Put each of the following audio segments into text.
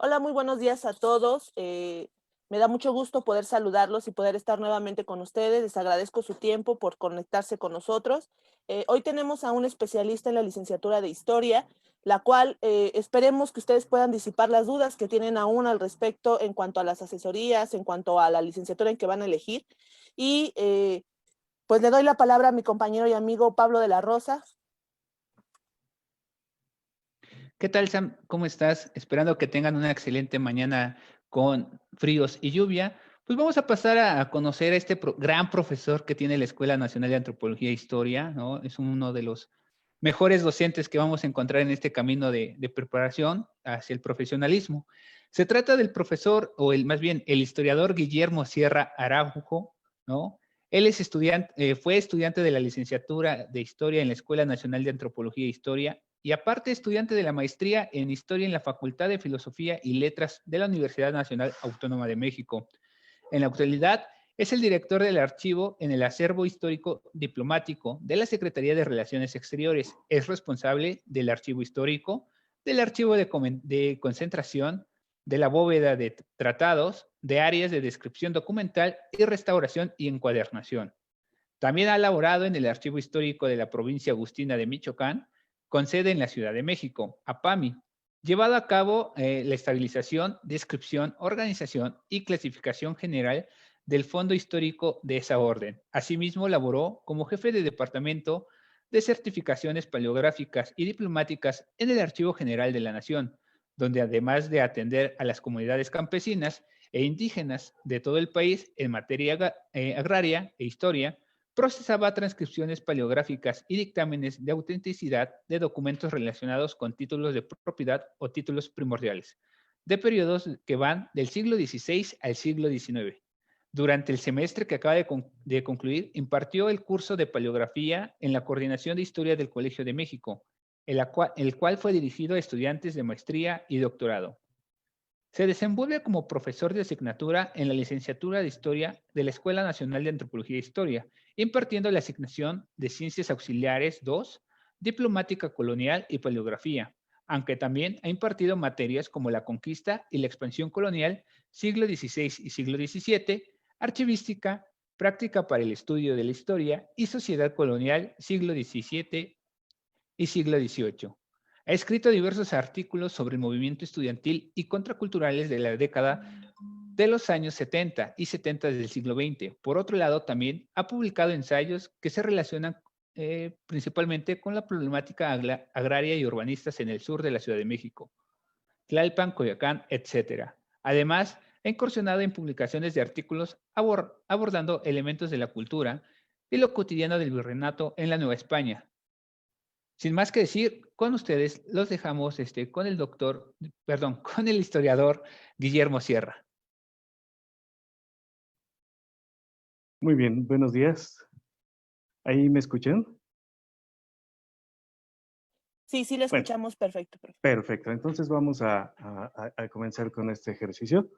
Hola, muy buenos días a todos. Me da mucho gusto poder saludarlos y poder estar nuevamente con ustedes. Les agradezco su tiempo por conectarse con nosotros. Hoy tenemos a un especialista en la licenciatura de Historia, la cual esperemos que ustedes puedan disipar las dudas que tienen aún al respecto en cuanto a las asesorías, en cuanto a la licenciatura en que van a elegir. Y pues le doy la palabra a mi compañero y amigo Pablo de la Rosa. ¿Qué tal, Sam? ¿Cómo estás? Esperando que tengan una excelente mañana con fríos y lluvia. Pues vamos a pasar a conocer a este gran profesor que tiene la Escuela Nacional de Antropología e Historia, ¿no? Es uno de los mejores docentes que vamos a encontrar en este camino de preparación hacia el profesionalismo. Se trata del profesor, más bien, el historiador Guillermo Sierra Araujo, ¿no? Él es fue estudiante de la licenciatura de Historia en la Escuela Nacional de Antropología e Historia y aparte estudiante de la maestría en Historia en la Facultad de Filosofía y Letras de la Universidad Nacional Autónoma de México. En la actualidad es el director del archivo en el acervo histórico diplomático de la Secretaría de Relaciones Exteriores. Es responsable del archivo histórico, del archivo de concentración, de la bóveda de tratados, de áreas de descripción documental y restauración y encuadernación. También ha laborado en el Archivo Histórico de la Provincia Agustina de Michoacán, con sede en la Ciudad de México, APAMI, llevado a cabo la estabilización, descripción, organización y clasificación general del Fondo Histórico de esa orden. Asimismo, laboró como jefe de departamento de certificaciones paleográficas y diplomáticas en el Archivo General de la Nación, donde además de atender a las comunidades campesinas e indígenas de todo el país en materia agraria e historia, procesaba transcripciones paleográficas y dictámenes de autenticidad de documentos relacionados con títulos de propiedad o títulos primordiales, de periodos que van del siglo XVI al siglo XIX. Durante el semestre que acaba de concluir, impartió el curso de paleografía en la Coordinación de Historia del Colegio de México, el cual fue dirigido a estudiantes de maestría y doctorado. Se desenvuelve como profesor de asignatura en la licenciatura de Historia de la Escuela Nacional de Antropología e Historia, impartiendo la asignación de Ciencias Auxiliares 2, Diplomática Colonial y Paleografía, aunque también ha impartido materias como la conquista y la expansión colonial, siglo XVI y siglo XVII, archivística, práctica para el estudio de la historia y sociedad colonial, siglo XVII y siglo XVIII. Ha escrito diversos artículos sobre el movimiento estudiantil y contraculturales de la década de los años 70 y 70 del siglo XX. Por otro lado, también ha publicado ensayos que se relacionan principalmente con la problemática agraria y urbanistas en el sur de la Ciudad de México, Tlalpan, Coyoacán, etc. Además, ha incursionado en publicaciones de artículos abordando elementos de la cultura y lo cotidiano del virreinato en la Nueva España. Sin más que decir, con ustedes los dejamos con el con el historiador Guillermo Sierra. Muy bien, buenos días. ¿Ahí me escuchan? Sí, sí, le Bueno, escuchamos perfecto. perfecto. Entonces vamos a comenzar con este ejercicio.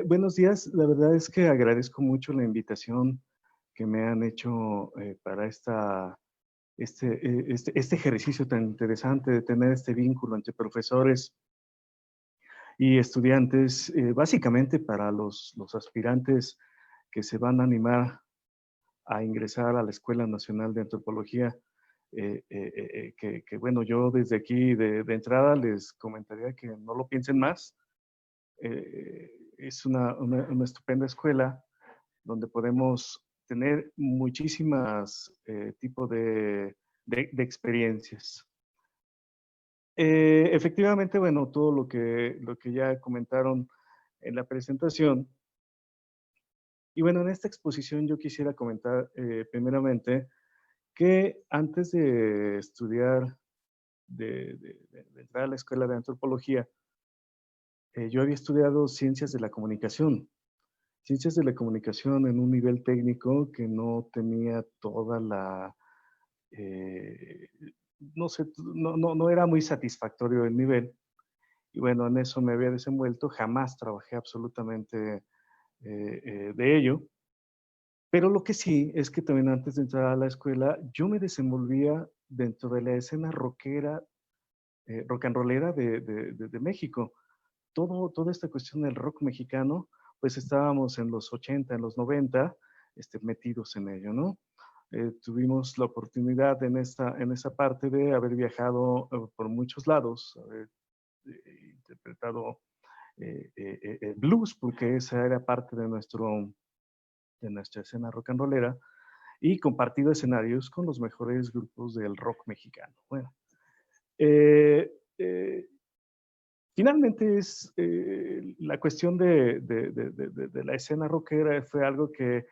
Buenos días. La verdad es que agradezco mucho la invitación que me han hecho para este ejercicio tan interesante de tener este vínculo entre profesores y estudiantes, básicamente para los aspirantes que se van a animar a ingresar a la Escuela Nacional de Antropología, bueno, yo desde aquí de entrada les comentaría que no lo piensen más. Es una estupenda escuela donde podemos tener muchísimas tipos de experiencias. Efectivamente, bueno, todo lo que ya comentaron en la presentación. Y bueno, en esta exposición yo quisiera comentar primeramente que antes de estudiar, de entrar a la escuela de antropología, yo había estudiado ciencias de la comunicación en un nivel técnico que no tenía toda eh, no sé, no era muy satisfactorio el nivel. Y bueno, en eso me había desenvuelto, jamás trabajé absolutamente de ello. Pero lo que sí es que también antes de entrar a la escuela, yo me desenvolvía dentro de la escena rockera, rock and rollera de México. toda esta cuestión del rock mexicano, pues estábamos en los 80, en los 90, metidos en ello, ¿no? Tuvimos la oportunidad en esa parte de haber viajado por muchos lados, haber interpretado blues, porque esa era parte de nuestra escena rock and rollera, y compartido escenarios con los mejores grupos del rock mexicano. Bueno, eh, eh, finalmente es la cuestión de la escena rockera fue algo que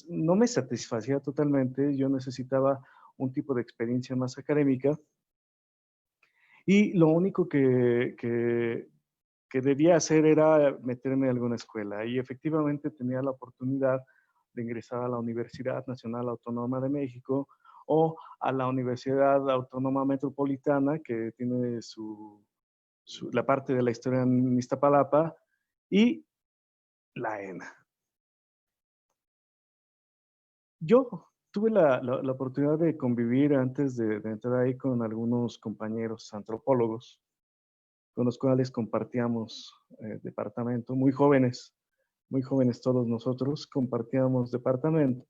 no me satisfacía totalmente. Yo necesitaba un tipo de experiencia más académica y lo único que debía hacer era meterme a alguna escuela. Y efectivamente tenía la oportunidad de ingresar a la Universidad Nacional Autónoma de México o a la Universidad Autónoma Metropolitana, que tiene la parte de la historia en Iztapalapa, y la ENA. Yo tuve la oportunidad de convivir antes de entrar ahí con algunos compañeros antropólogos, con los cuales compartíamos departamento, muy jóvenes todos nosotros, compartíamos departamento,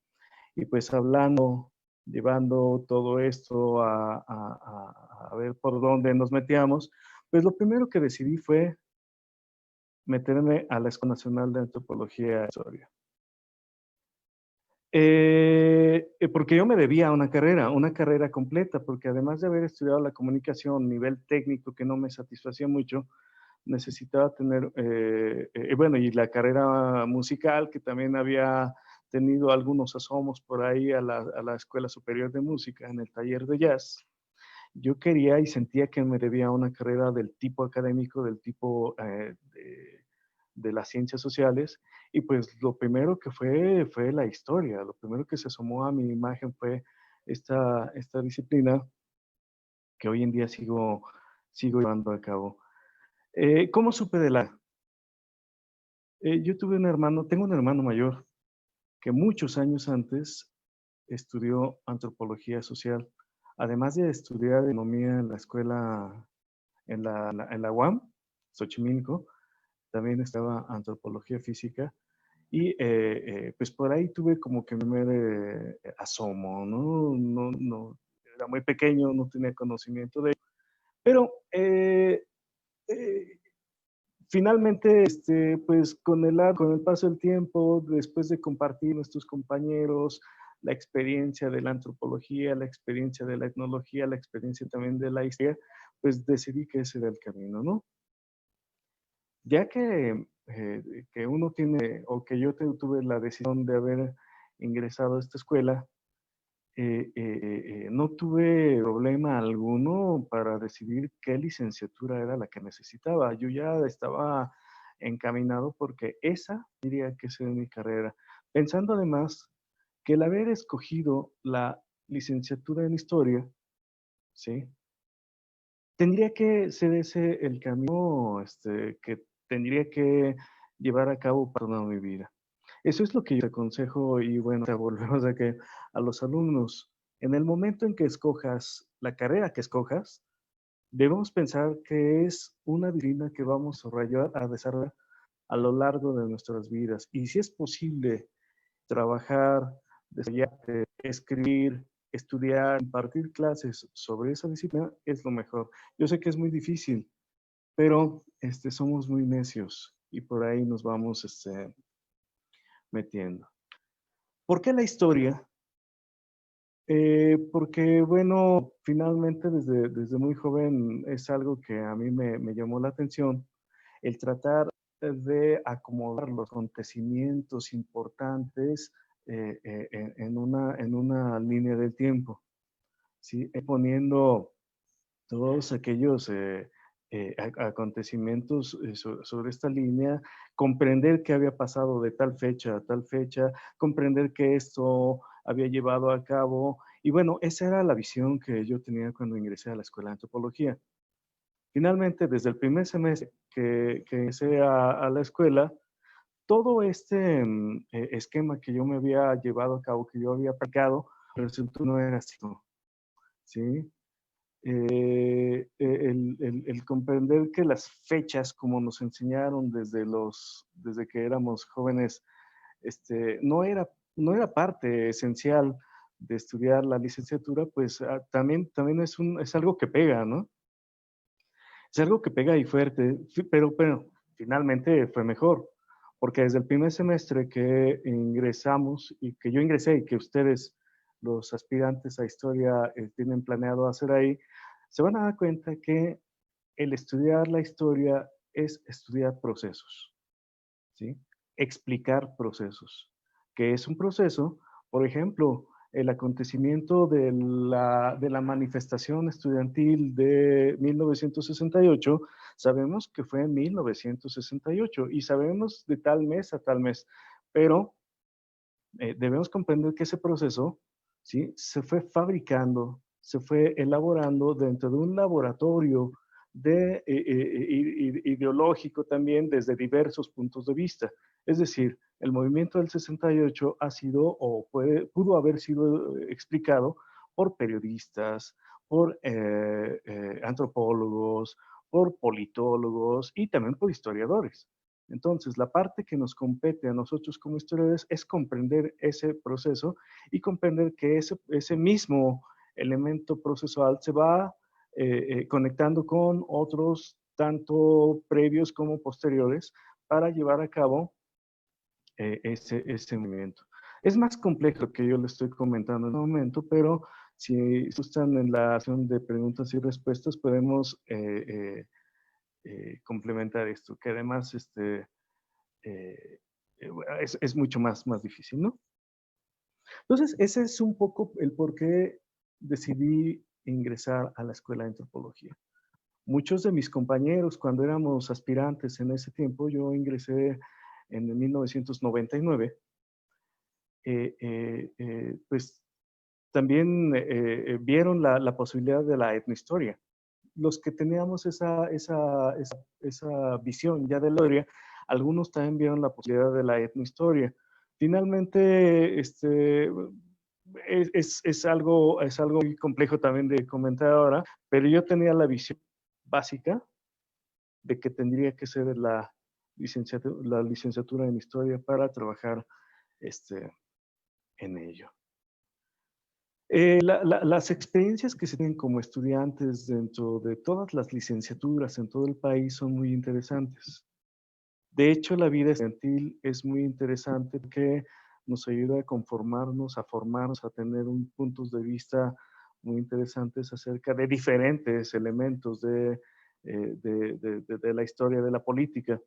y pues hablando, llevando todo esto a ver por dónde nos metíamos, pues lo primero que decidí fue meterme a la Escuela Nacional de Antropología e Historia. Porque yo me debía a una carrera completa, porque además de haber estudiado la comunicación, nivel técnico que no me satisfacía mucho, necesitaba tener, bueno, y la carrera musical, que también había tenido algunos asomos por ahí a la Escuela Superior de Música, en el taller de jazz. Yo quería y sentía que me debía una carrera del tipo académico, del tipo de las ciencias sociales, y pues lo primero que fue la historia, lo primero que se asomó a mi imagen fue esta disciplina que hoy en día sigo llevando a cabo. ¿Cómo supe de la? Yo tengo un hermano mayor que muchos años antes estudió antropología social, además de estudiar economía en la escuela, en la UAM, Xochimilco, también estaba antropología física. Y pues por ahí tuve como que me asomo, ¿no? No, era muy pequeño, no tenía conocimiento de ello. Pero eh, finalmente, pues con el paso del tiempo, después de compartir nuestros compañeros, la experiencia de la antropología, la experiencia de la etnología, la experiencia también de la historia, pues decidí que ese era el camino, ¿no? Ya que uno tiene, o que yo tuve la decisión de haber ingresado a esta escuela, no tuve problema alguno para decidir qué licenciatura era la que necesitaba. Yo ya estaba encaminado porque esa diría que es mi carrera. Pensando además que el haber escogido la licenciatura en historia, ¿sí? Tendría que ser ese el camino que tendría que llevar a cabo para toda mi vida. Eso es lo que yo aconsejo y bueno, volvemos a los alumnos. En el momento en que escojas la carrera que escojas, debemos pensar que es una disciplina que vamos a desarrollar a lo largo de nuestras vidas. Y si es posible trabajar, desarrollarte, escribir, estudiar, impartir clases sobre esa disciplina, es lo mejor. Yo sé que es muy difícil, pero somos muy necios y por ahí nos vamos metiendo. ¿Por qué la historia? Porque, bueno, finalmente desde muy joven es algo que a mí me llamó la atención, el tratar de acomodar los acontecimientos importantes en una línea del tiempo, ¿sí? Poniendo todos aquellos acontecimientos sobre esta línea, comprender qué había pasado de tal fecha a tal fecha, comprender que esto había llevado a cabo. Y bueno, esa era la visión que yo tenía cuando ingresé a la Escuela de Antropología. Finalmente, desde el primer semestre que ingresé a la escuela, todo esquema que yo me había llevado a cabo, que yo había aplicado, resultó no era así, ¿sí? el comprender que las fechas, como nos enseñaron desde que éramos jóvenes, no era parte esencial de estudiar la licenciatura, pues también es algo que pega, ¿no? Es algo que pega y fuerte, pero finalmente fue mejor, porque desde el primer semestre que ingresamos y que yo ingresé y que ustedes, los aspirantes a historia, tienen planeado hacer ahí, se van a dar cuenta que el estudiar la historia es estudiar procesos, ¿sí? Explicar procesos. ¿Qué es un proceso? Por ejemplo, el acontecimiento de la manifestación estudiantil de 1968, sabemos que fue en 1968 y sabemos de tal mes a tal mes, pero debemos comprender que ese proceso, ¿sí?, se fue fabricando, se fue elaborando dentro de un laboratorio ideológico también desde diversos puntos de vista. Es decir, el movimiento del 68 ha sido o pudo haber sido explicado por periodistas, por antropólogos, por politólogos y también por historiadores. Entonces, la parte que nos compete a nosotros como historiadores es comprender ese proceso y comprender que ese mismo elemento procesual se va conectando con otros, tanto previos como posteriores, para llevar a cabo ese movimiento. Es más complejo que yo le estoy comentando en este momento, pero si están en la acción de preguntas y respuestas, podemos complementar esto, que además eh, es mucho más difícil, ¿no? Entonces, ese es un poco el por qué decidí ingresar a la Escuela de Antropología. Muchos de mis compañeros, cuando éramos aspirantes en ese tiempo, yo ingresé en 1999, pues también vieron la posibilidad de la etnohistoria. Los que teníamos esa visión ya de la historia, algunos también vieron la posibilidad de la etnohistoria. Finalmente, es algo muy complejo también de comentar ahora, pero yo tenía la visión básica de que tendría que ser la licenciatura en historia para trabajar en ello. Las experiencias que se tienen como estudiantes dentro de todas las licenciaturas en todo el país son muy interesantes. De hecho, la vida estudiantil es muy interesante porque nos ayuda a conformarnos, a formarnos, a tener puntos de vista muy interesantes acerca de diferentes elementos de la historia de la política.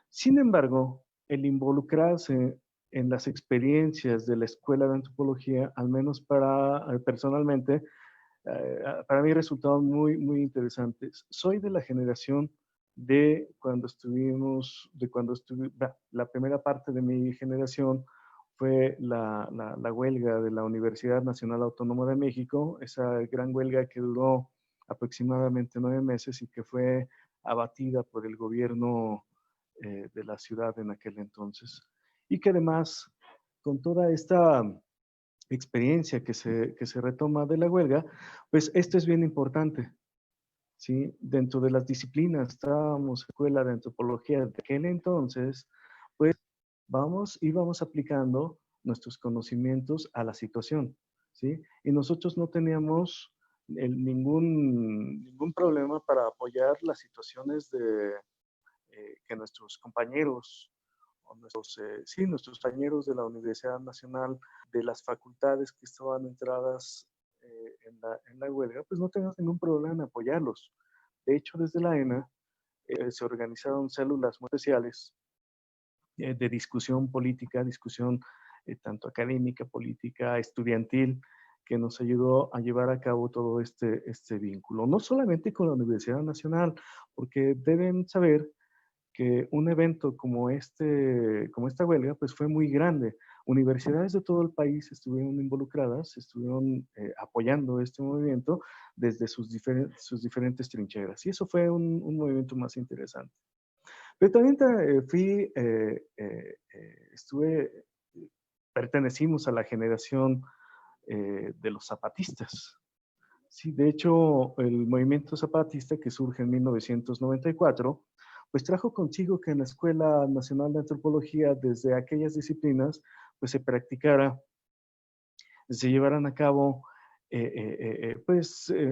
Sin embargo, el involucrarse en las experiencias de la Escuela de Antropología, al menos personalmente, para mí resultaron muy interesantes. Soy de la generación de cuando la primera parte de mi generación fue la huelga de la Universidad Nacional Autónoma de México, esa gran huelga que duró aproximadamente 9 meses y que fue abatida por el gobierno de la ciudad en aquel entonces. Y que además, con toda esta experiencia que se retoma de la huelga, pues esto es bien importante, ¿sí? Dentro de las disciplinas, estábamos escuela de antropología de aquel entonces, pues íbamos aplicando nuestros conocimientos a la situación, ¿sí? Y nosotros no teníamos ningún problema para apoyar las situaciones que nuestros compañeros o nuestros compañeros de la Universidad Nacional, de las facultades que estaban entradas en la huelga, pues no teníamos ningún problema en apoyarlos. De hecho, desde la ENA se organizaron células muy especiales de discusión política, discusión tanto académica, política, estudiantil, que nos ayudó a llevar a cabo todo este vínculo. No solamente con la Universidad Nacional, porque deben saber que un evento como esta huelga, pues fue muy grande. Universidades de todo el país estuvieron involucradas, estuvieron apoyando este movimiento desde sus diferentes trincheras. Y eso fue un movimiento más interesante. Pero también pertenecimos a la generación de los zapatistas. Sí, de hecho, el movimiento zapatista que surge en 1994, pues trajo consigo que en la Escuela Nacional de Antropología, desde aquellas disciplinas, pues se practicara, se llevaran a cabo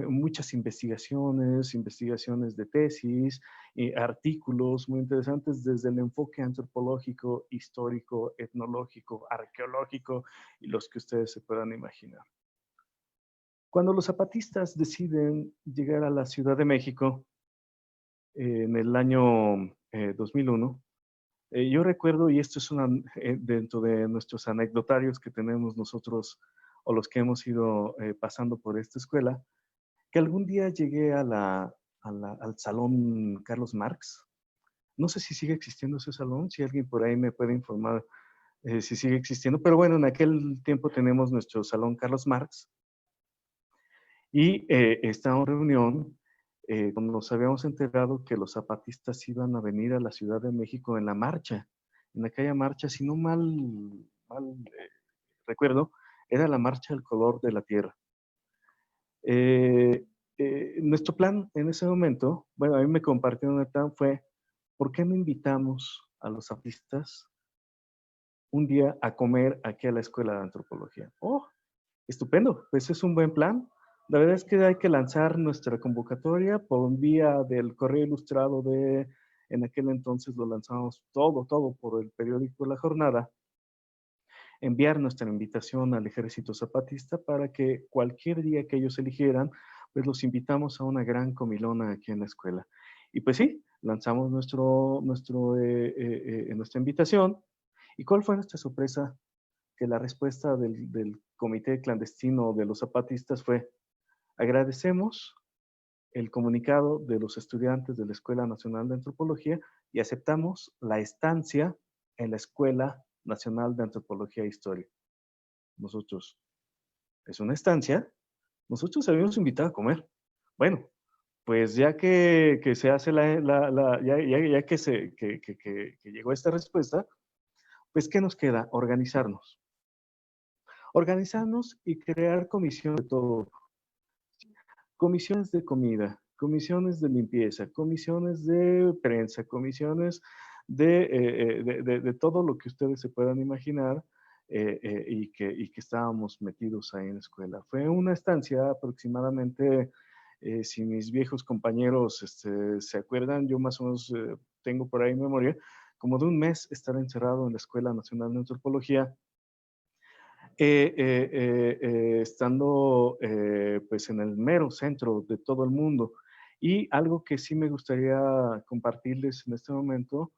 muchas investigaciones, investigaciones de tesis, artículos muy interesantes desde el enfoque antropológico, histórico, etnológico, arqueológico y los que ustedes se puedan imaginar. Cuando los zapatistas deciden llegar a la Ciudad de México en el año 2001, yo recuerdo, y esto es dentro de nuestros anecdotarios que tenemos nosotros o los que hemos ido pasando por esta escuela, que algún día llegué al Salón Carlos Marx. No sé si sigue existiendo ese salón, si alguien por ahí me puede informar si sigue existiendo, pero bueno, en aquel tiempo tenemos nuestro Salón Carlos Marx y esta reunión cuando nos habíamos enterado que los zapatistas iban a venir a la Ciudad de México en la marcha, en aquella marcha, si no recuerdo, era la marcha del color de la tierra. Nuestro plan en ese momento, bueno, a mí me compartieron el plan, fue, ¿por qué no invitamos a los zapatistas un día a comer aquí a la Escuela de Antropología? Oh, estupendo, pues es un buen plan. La verdad es que hay que lanzar nuestra convocatoria por vía del correo ilustrado en aquel entonces lo lanzamos todo por el periódico La Jornada. Enviar nuestra invitación al Ejército Zapatista para que cualquier día que ellos eligieran, pues los invitamos a una gran comilona aquí en la escuela. Y pues sí, lanzamos nuestra invitación. ¿Y cuál fue nuestra sorpresa? Que la respuesta del comité clandestino de los zapatistas fue: agradecemos el comunicado de los estudiantes de la Escuela Nacional de Antropología y aceptamos la estancia en la Escuela Nacional de Antropología e Historia. Nosotros, es una estancia, nosotros habíamos invitado a comer. Bueno, pues ya que se hace ya que llegó esta respuesta, pues ¿qué nos queda? Organizarnos. Organizarnos y crear comisiones de todo. Comisiones de comida, comisiones de limpieza, comisiones de prensa, comisiones de todo lo que ustedes se puedan imaginar y que estábamos metidos ahí en la escuela. Fue una estancia aproximadamente, si mis viejos compañeros se acuerdan, yo más o menos tengo por ahí memoria, como de un mes estar encerrado en la Escuela Nacional de Antropología, estando pues en el mero centro de todo el mundo. Y algo que sí me gustaría compartirles en este momento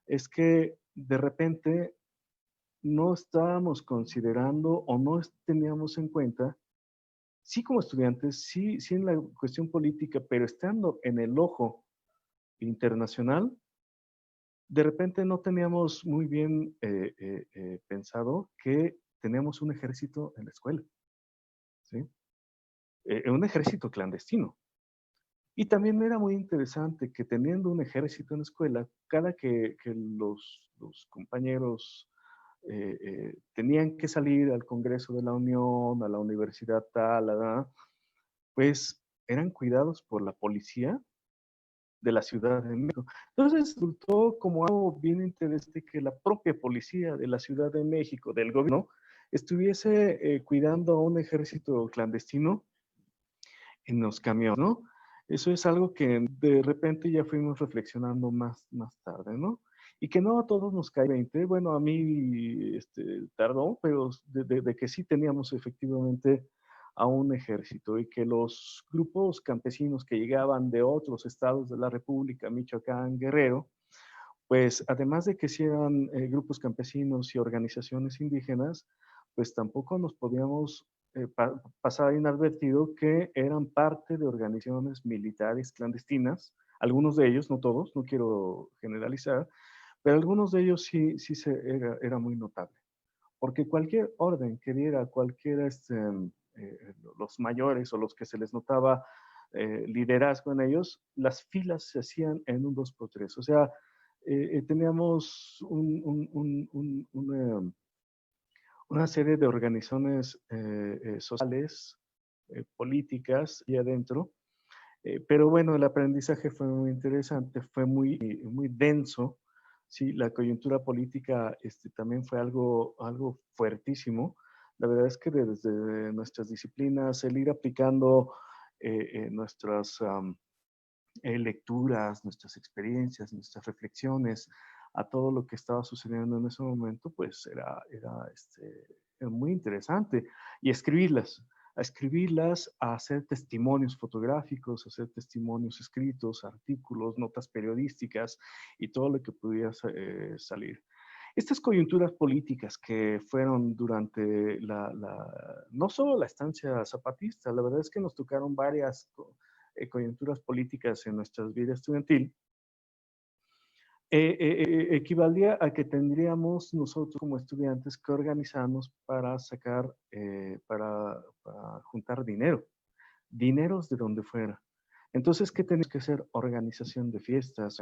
es que de repente no estábamos considerando o no teníamos en cuenta, sí como estudiantes, sí en la cuestión política, pero estando en el ojo internacional, de repente no teníamos muy bien pensado que teníamos un ejército en la escuela, ¿sí? Un ejército clandestino. Y también era muy interesante que teniendo un ejército en la escuela, cada que los compañeros tenían que salir al Congreso de la Unión, a la universidad tal, pues eran cuidados por la policía de la Ciudad de México. Entonces resultó como algo bien interesante que la propia policía de la Ciudad de México, del gobierno, estuviese cuidando a un ejército clandestino en los camiones, ¿no? Eso es algo que de repente ya fuimos reflexionando más tarde, ¿no? Y que no a todos nos cae 20. Bueno, a mí tardó, pero de que sí teníamos efectivamente a un ejército y que los grupos campesinos que llegaban de otros estados de la República, Michoacán, Guerrero, pues además de que sí eran grupos campesinos y organizaciones indígenas, pues tampoco nos podíamos pasar inadvertido que eran parte de organizaciones militares clandestinas, algunos de ellos, no todos, no quiero generalizar, pero algunos de ellos sí era muy notable, porque cualquier orden que diera cualquiera, los mayores o los que se les notaba liderazgo en ellos, las filas se hacían en un 2x3, o sea, teníamos una serie de organizaciones sociales políticas y adentro. Pero bueno, el aprendizaje fue muy interesante, fue muy denso. Sí, la coyuntura política también fue algo fuertísimo. La verdad es que desde nuestras disciplinas, el ir aplicando nuestras lecturas, nuestras experiencias, nuestras reflexiones a todo lo que estaba sucediendo en ese momento, pues era muy interesante. Y escribirlas, a hacer testimonios fotográficos, a hacer testimonios escritos, artículos, notas periodísticas y todo lo que pudiera salir. Estas coyunturas políticas que fueron durante no solo la estancia zapatista, la verdad es que nos tocaron varias coyunturas políticas en nuestra vida estudiantil, equivalía a que tendríamos nosotros como estudiantes que organizarnos para sacar, para juntar dineros de donde fuera. Entonces, ¿qué tenemos que hacer? Organización de fiestas,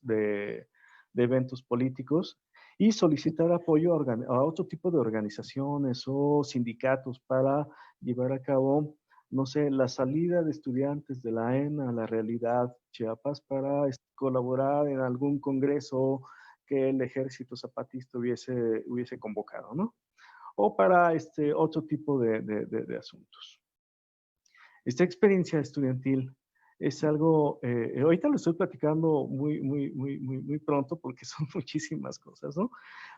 de eventos políticos y solicitar apoyo a otro tipo de organizaciones o sindicatos para llevar a cabo, no sé, la salida de estudiantes de la ENA a la realidad Chiapas para colaborar en algún congreso que el ejército zapatista hubiese convocado, ¿no? O para otro tipo de asuntos. Esta experiencia estudiantil es algo, ahorita lo estoy platicando muy pronto porque son muchísimas cosas, ¿no?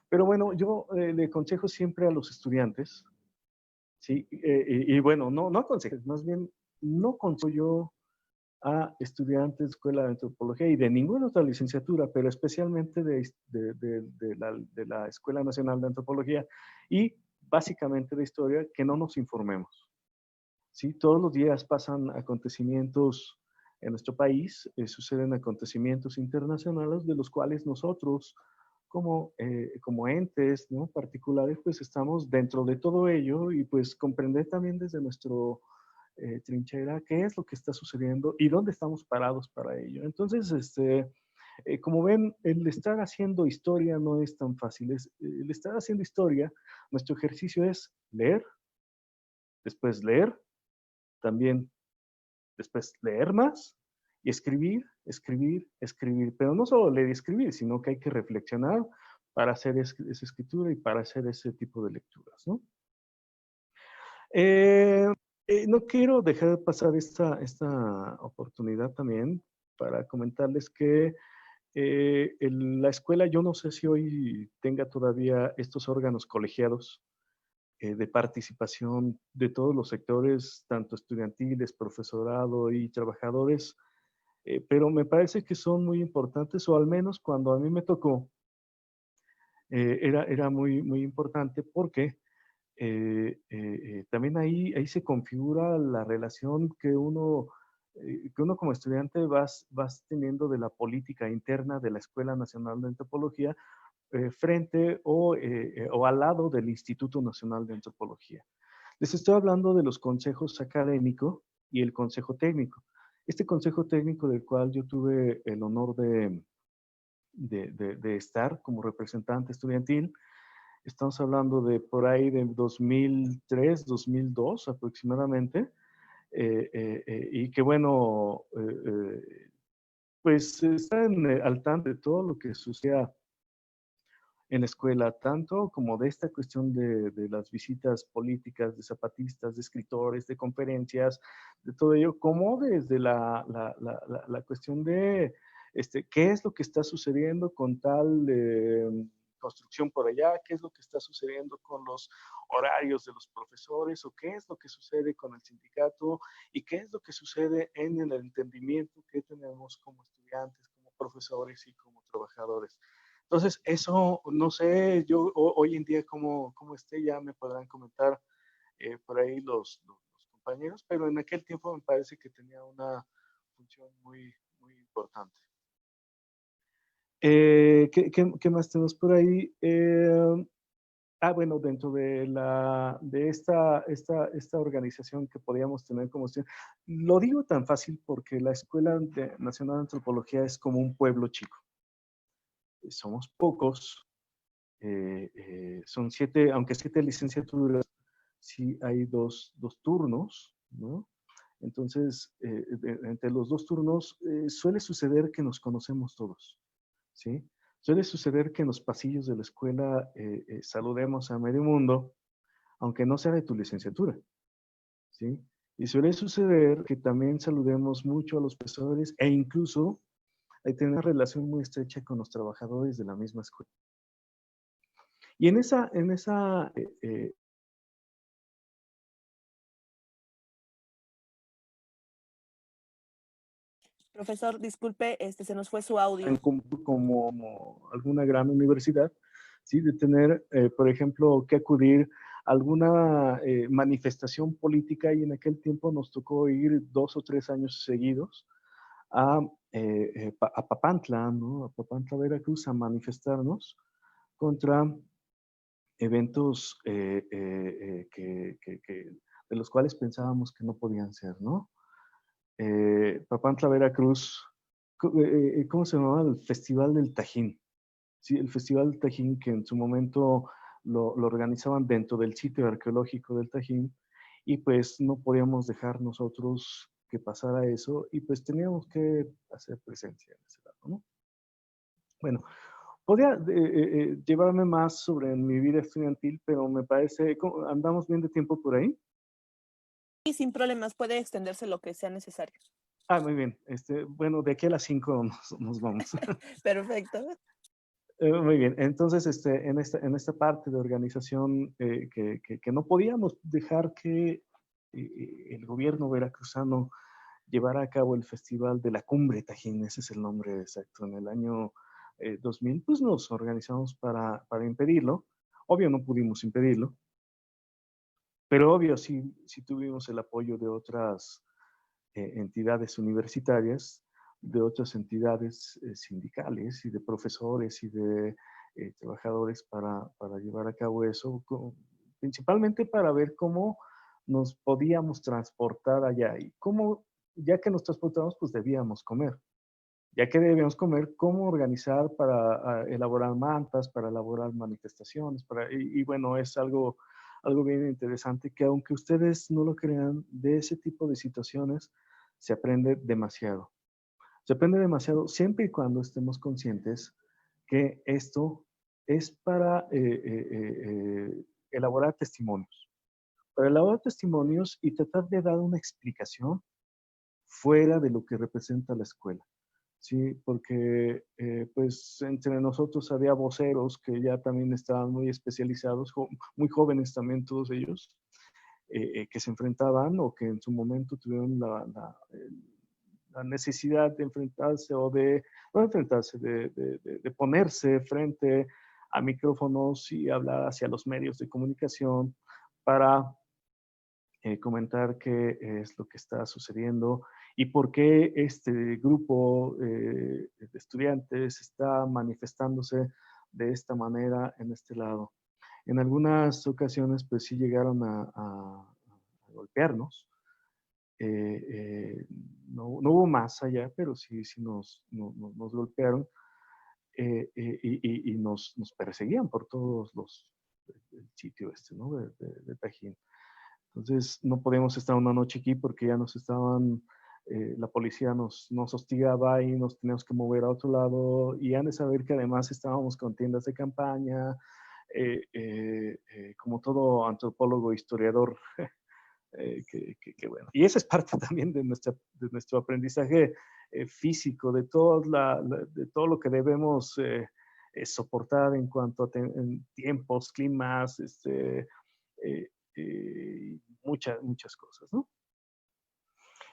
Pero bueno, yo le aconsejo siempre a los estudiantes, ¿sí? Y bueno, no aconsejo, más bien no aconsejo yo a estudiantes de escuela de antropología y de ninguna otra licenciatura, pero especialmente de la Escuela Nacional de Antropología y básicamente de historia, que no nos informemos. ¿Sí? Todos los días pasan acontecimientos en nuestro país, suceden acontecimientos internacionales de los cuales nosotros como entes, ¿no?, particulares, pues estamos dentro de todo ello y pues comprender también desde nuestro trinchera qué es lo que está sucediendo y dónde estamos parados para ello. Entonces, como ven, el estar haciendo historia no es tan fácil. El estar haciendo historia, nuestro ejercicio es leer, después leer, también después leer más y escribir. Pero no solo leer y escribir, sino que hay que reflexionar para hacer esa escritura y para hacer ese tipo de lecturas, ¿no? No quiero dejar pasar esta oportunidad también para comentarles que la escuela, yo no sé si hoy tenga todavía estos órganos colegiados de participación de todos los sectores, tanto estudiantiles, profesorado y trabajadores, pero me parece que son muy importantes, o al menos cuando a mí me tocó, era muy importante porque también ahí se configura la relación que uno como estudiante vas teniendo de la política interna de la Escuela Nacional de Antropología frente o al lado del Instituto Nacional de Antropología. Les estoy hablando de los consejos académico y el consejo técnico. Este consejo técnico del cual yo tuve el honor de estar como representante estudiantil, estamos hablando de por ahí de 2003, 2002 aproximadamente, y que bueno, pues están al tanto de todo lo que suceda en la escuela, tanto como de esta cuestión de las visitas políticas de zapatistas, de escritores, de conferencias, de todo ello, como desde la cuestión de qué es lo que está sucediendo con tal construcción por allá, qué es lo que está sucediendo con los horarios de los profesores o qué es lo que sucede con el sindicato y qué es lo que sucede en el entendimiento que tenemos como estudiantes, como profesores y como trabajadores. Entonces, eso, no sé, yo hoy en día cómo esté, ya me podrán comentar por ahí los compañeros, pero en aquel tiempo me parece que tenía una función muy importante. ¿Qué más tenemos por ahí? Bueno, dentro de esta organización que podíamos tener como estudiantes, lo digo tan fácil porque la Escuela Nacional de Antropología es como un pueblo chico. Somos pocos, son 7, aunque 7 licenciaturas, sí hay dos turnos, ¿no? Entonces, entre los dos turnos suele suceder que nos conocemos todos, ¿sí? Suele suceder que en los pasillos de la escuela saludemos a medio mundo, aunque no sea de tu licenciatura, ¿sí? Y suele suceder que también saludemos mucho a los profesores e incluso hay que tener una relación muy estrecha con los trabajadores de la misma escuela. Y en esa Profesor, disculpe, se nos fue su audio. como alguna gran universidad, ¿sí? De tener, por ejemplo, que acudir a alguna manifestación política y en aquel tiempo nos tocó ir 2 o 3 años seguidos a Papantla, ¿no? A Papantla, Veracruz, a manifestarnos contra eventos de los cuales pensábamos que no podían ser, ¿no? Papantla, Veracruz, ¿cómo se llamaba? El Festival del Tajín. Sí, el Festival del Tajín que en su momento lo organizaban dentro del sitio arqueológico del Tajín y pues no podíamos dejar nosotros que pasara eso y pues teníamos que hacer presencia en ese lado, ¿no? Bueno, podría llevarme más sobre mi vida estudiantil, pero me parece, ¿andamos bien de tiempo por ahí? Y sin problemas, puede extenderse lo que sea necesario. Muy bien. Bueno, de aquí a las 5 nos vamos. Perfecto. Muy bien. Entonces, en esta parte de organización que no podíamos dejar que el gobierno veracruzano llevara a cabo el Festival de la Cumbre Tajín, ese es el nombre exacto, en el año 2000, pues nos organizamos para impedirlo. Obvio no pudimos impedirlo, pero obvio sí tuvimos el apoyo de otras entidades universitarias, de otras entidades sindicales y de profesores y de trabajadores para llevar a cabo eso, principalmente para ver cómo nos podíamos transportar allá y cómo, ya que nos transportamos, pues debíamos comer. Ya que debíamos comer, cómo organizar para elaborar mantas, para elaborar manifestaciones, y bueno, es algo bien interesante que aunque ustedes no lo crean, de ese tipo de situaciones se aprende demasiado. Se aprende demasiado siempre y cuando estemos conscientes que esto es para elaborar testimonios. Para elaborar testimonios y tratar de dar una explicación fuera de lo que representa la escuela. Sí, porque pues entre nosotros había voceros que ya también estaban muy especializados, muy jóvenes también todos ellos, que se enfrentaban o que en su momento tuvieron la necesidad de enfrentarse o de, no enfrentarse, de ponerse frente a micrófonos y hablar hacia los medios de comunicación para comentar qué es lo que está sucediendo y por qué este grupo de estudiantes está manifestándose de esta manera en este lado. En algunas ocasiones, pues sí llegaron a golpearnos. No hubo más allá, pero sí nos golpearon y nos perseguían por todos el sitio ¿no? de Tajín. Entonces no podíamos estar una noche aquí porque ya nos estaban, la policía nos hostigaba y nos teníamos que mover a otro lado y han de saber que además estábamos con tiendas de campaña, como todo antropólogo, historiador, que bueno. Y esa es parte también de nuestro aprendizaje físico, de de todo lo que debemos soportar en cuanto a tiempos, climas, muchas cosas, ¿no?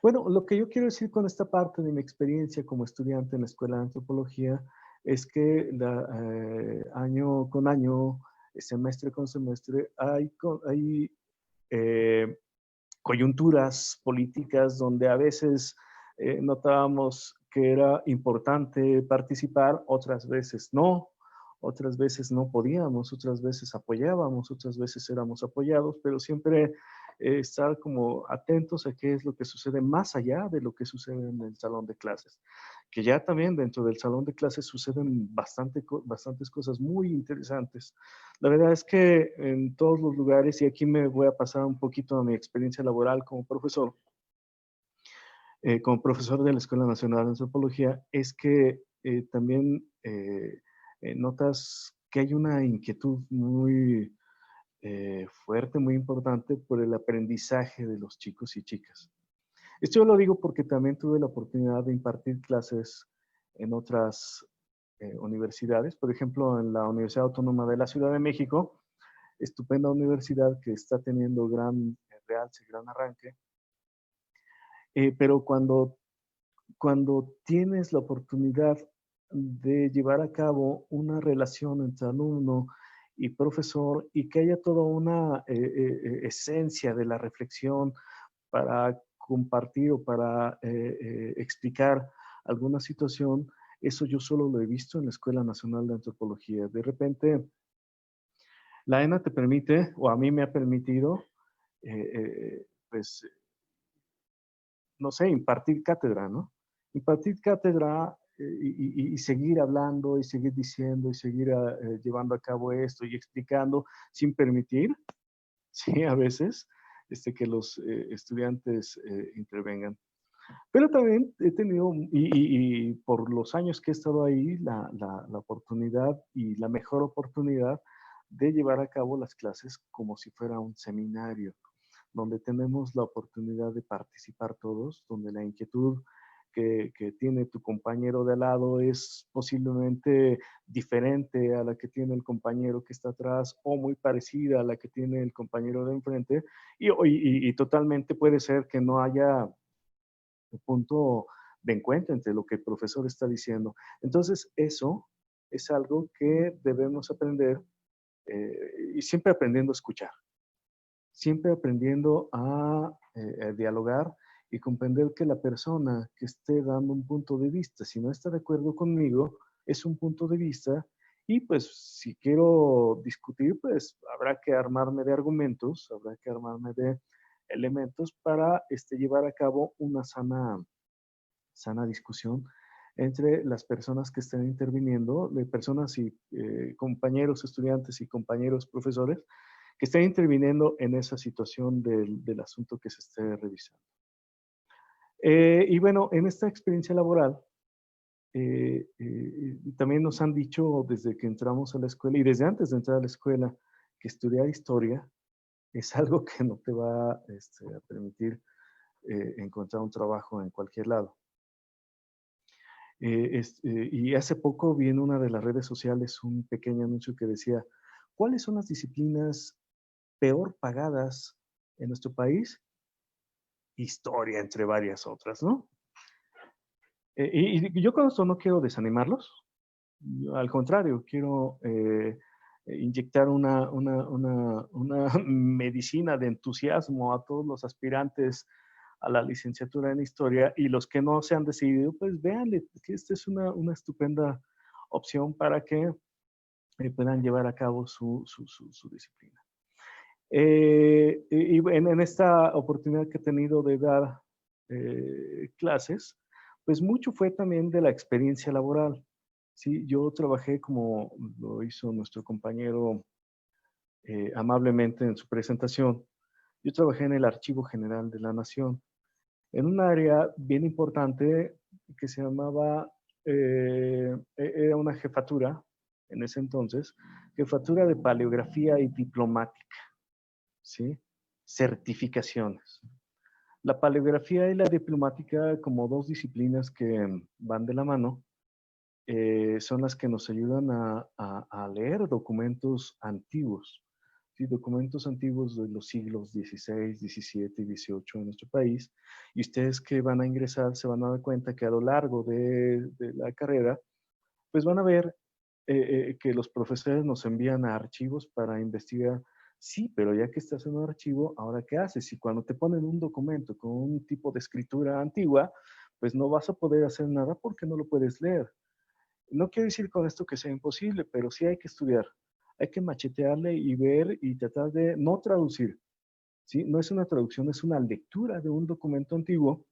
Bueno, lo que yo quiero decir con esta parte de mi experiencia como estudiante en la Escuela de Antropología es que año con año, semestre con semestre, hay coyunturas políticas donde a veces notábamos que era importante participar, otras veces no podíamos, otras veces apoyábamos, otras veces éramos apoyados, pero siempre estar como atentos a qué es lo que sucede más allá de lo que sucede en el salón de clases, que ya también dentro del salón de clases suceden bastantes cosas muy interesantes. La verdad es que en todos los lugares, y aquí me voy a pasar un poquito a mi experiencia laboral como profesor de la Escuela Nacional de Antropología, es que también notas que hay una inquietud muy fuerte, muy importante por el aprendizaje de los chicos y chicas. Esto yo lo digo porque también tuve la oportunidad de impartir clases en otras universidades, por ejemplo, en la Universidad Autónoma de la Ciudad de México, estupenda universidad que está teniendo gran realce, gran arranque, pero cuando tienes la oportunidad de llevar a cabo una relación entre alumno y profesor y que haya toda una esencia de la reflexión para compartir o para explicar alguna situación, eso yo solo lo he visto en la Escuela Nacional de Antropología. De repente, la ENA te permite, o a mí me ha permitido, pues, no sé, impartir cátedra, ¿no? Impartir cátedra y seguir hablando y seguir diciendo y seguir llevando a cabo esto y explicando sin permitir, sí, a veces, que los estudiantes intervengan. Pero también he tenido, y por los años que he estado ahí, la oportunidad y la mejor oportunidad de llevar a cabo las clases como si fuera un seminario, donde tenemos la oportunidad de participar todos, donde la inquietud que tiene tu compañero de al lado es posiblemente diferente a la que tiene el compañero que está atrás o muy parecida a la que tiene el compañero de enfrente y totalmente puede ser que no haya un punto de encuentro entre lo que el profesor está diciendo. Entonces, eso es algo que debemos aprender y siempre aprendiendo a escuchar, siempre aprendiendo a dialogar y comprender que la persona que esté dando un punto de vista, si no está de acuerdo conmigo, es un punto de vista y pues si quiero discutir, pues habrá que armarme de argumentos, habrá que armarme de elementos para llevar a cabo una sana discusión entre las personas que estén interviniendo, de personas y compañeros estudiantes y compañeros profesores que estén interviniendo en esa situación del asunto que se esté revisando. Y bueno, en esta experiencia laboral, también nos han dicho desde que entramos a la escuela y desde antes de entrar a la escuela que estudiar historia es algo que no te va a permitir encontrar un trabajo en cualquier lado. Y hace poco vi en una de las redes sociales un pequeño anuncio que decía, ¿cuáles son las disciplinas peor pagadas en nuestro país? Historia, entre varias otras, ¿no? Y yo con esto no quiero desanimarlos, al contrario, quiero inyectar una medicina de entusiasmo a todos los aspirantes a la licenciatura en historia y los que no se han decidido, pues véanle que esta es una estupenda opción para que puedan llevar a cabo su disciplina. Y en esta oportunidad que he tenido de dar clases, pues mucho fue también de la experiencia laboral. Sí, yo trabajé como lo hizo nuestro compañero amablemente en su presentación. Yo trabajé en el Archivo General de la Nación, en un área bien importante que se llamaba, era una jefatura en ese entonces, jefatura de paleografía y diplomática, ¿sí? Certificaciones. La paleografía y la diplomática, como dos disciplinas que van de la mano, son las que nos ayudan a leer documentos antiguos, ¿sí? Documentos antiguos de los siglos XVI, XVII y XVIII en nuestro país. Y ustedes que van a ingresar se van a dar cuenta que a lo largo de la carrera, pues van a ver que los profesores nos envían a archivos para investigar. Sí, pero ya que estás en un archivo, ¿ahora qué haces? Y cuando te ponen un documento con un tipo de escritura antigua, pues no vas a poder hacer nada porque no lo puedes leer. No quiero decir con esto que sea imposible, pero sí hay que estudiar. Hay que machetearle y ver y tratar de no traducir, ¿sí? No es una traducción, es una lectura de un documento antiguo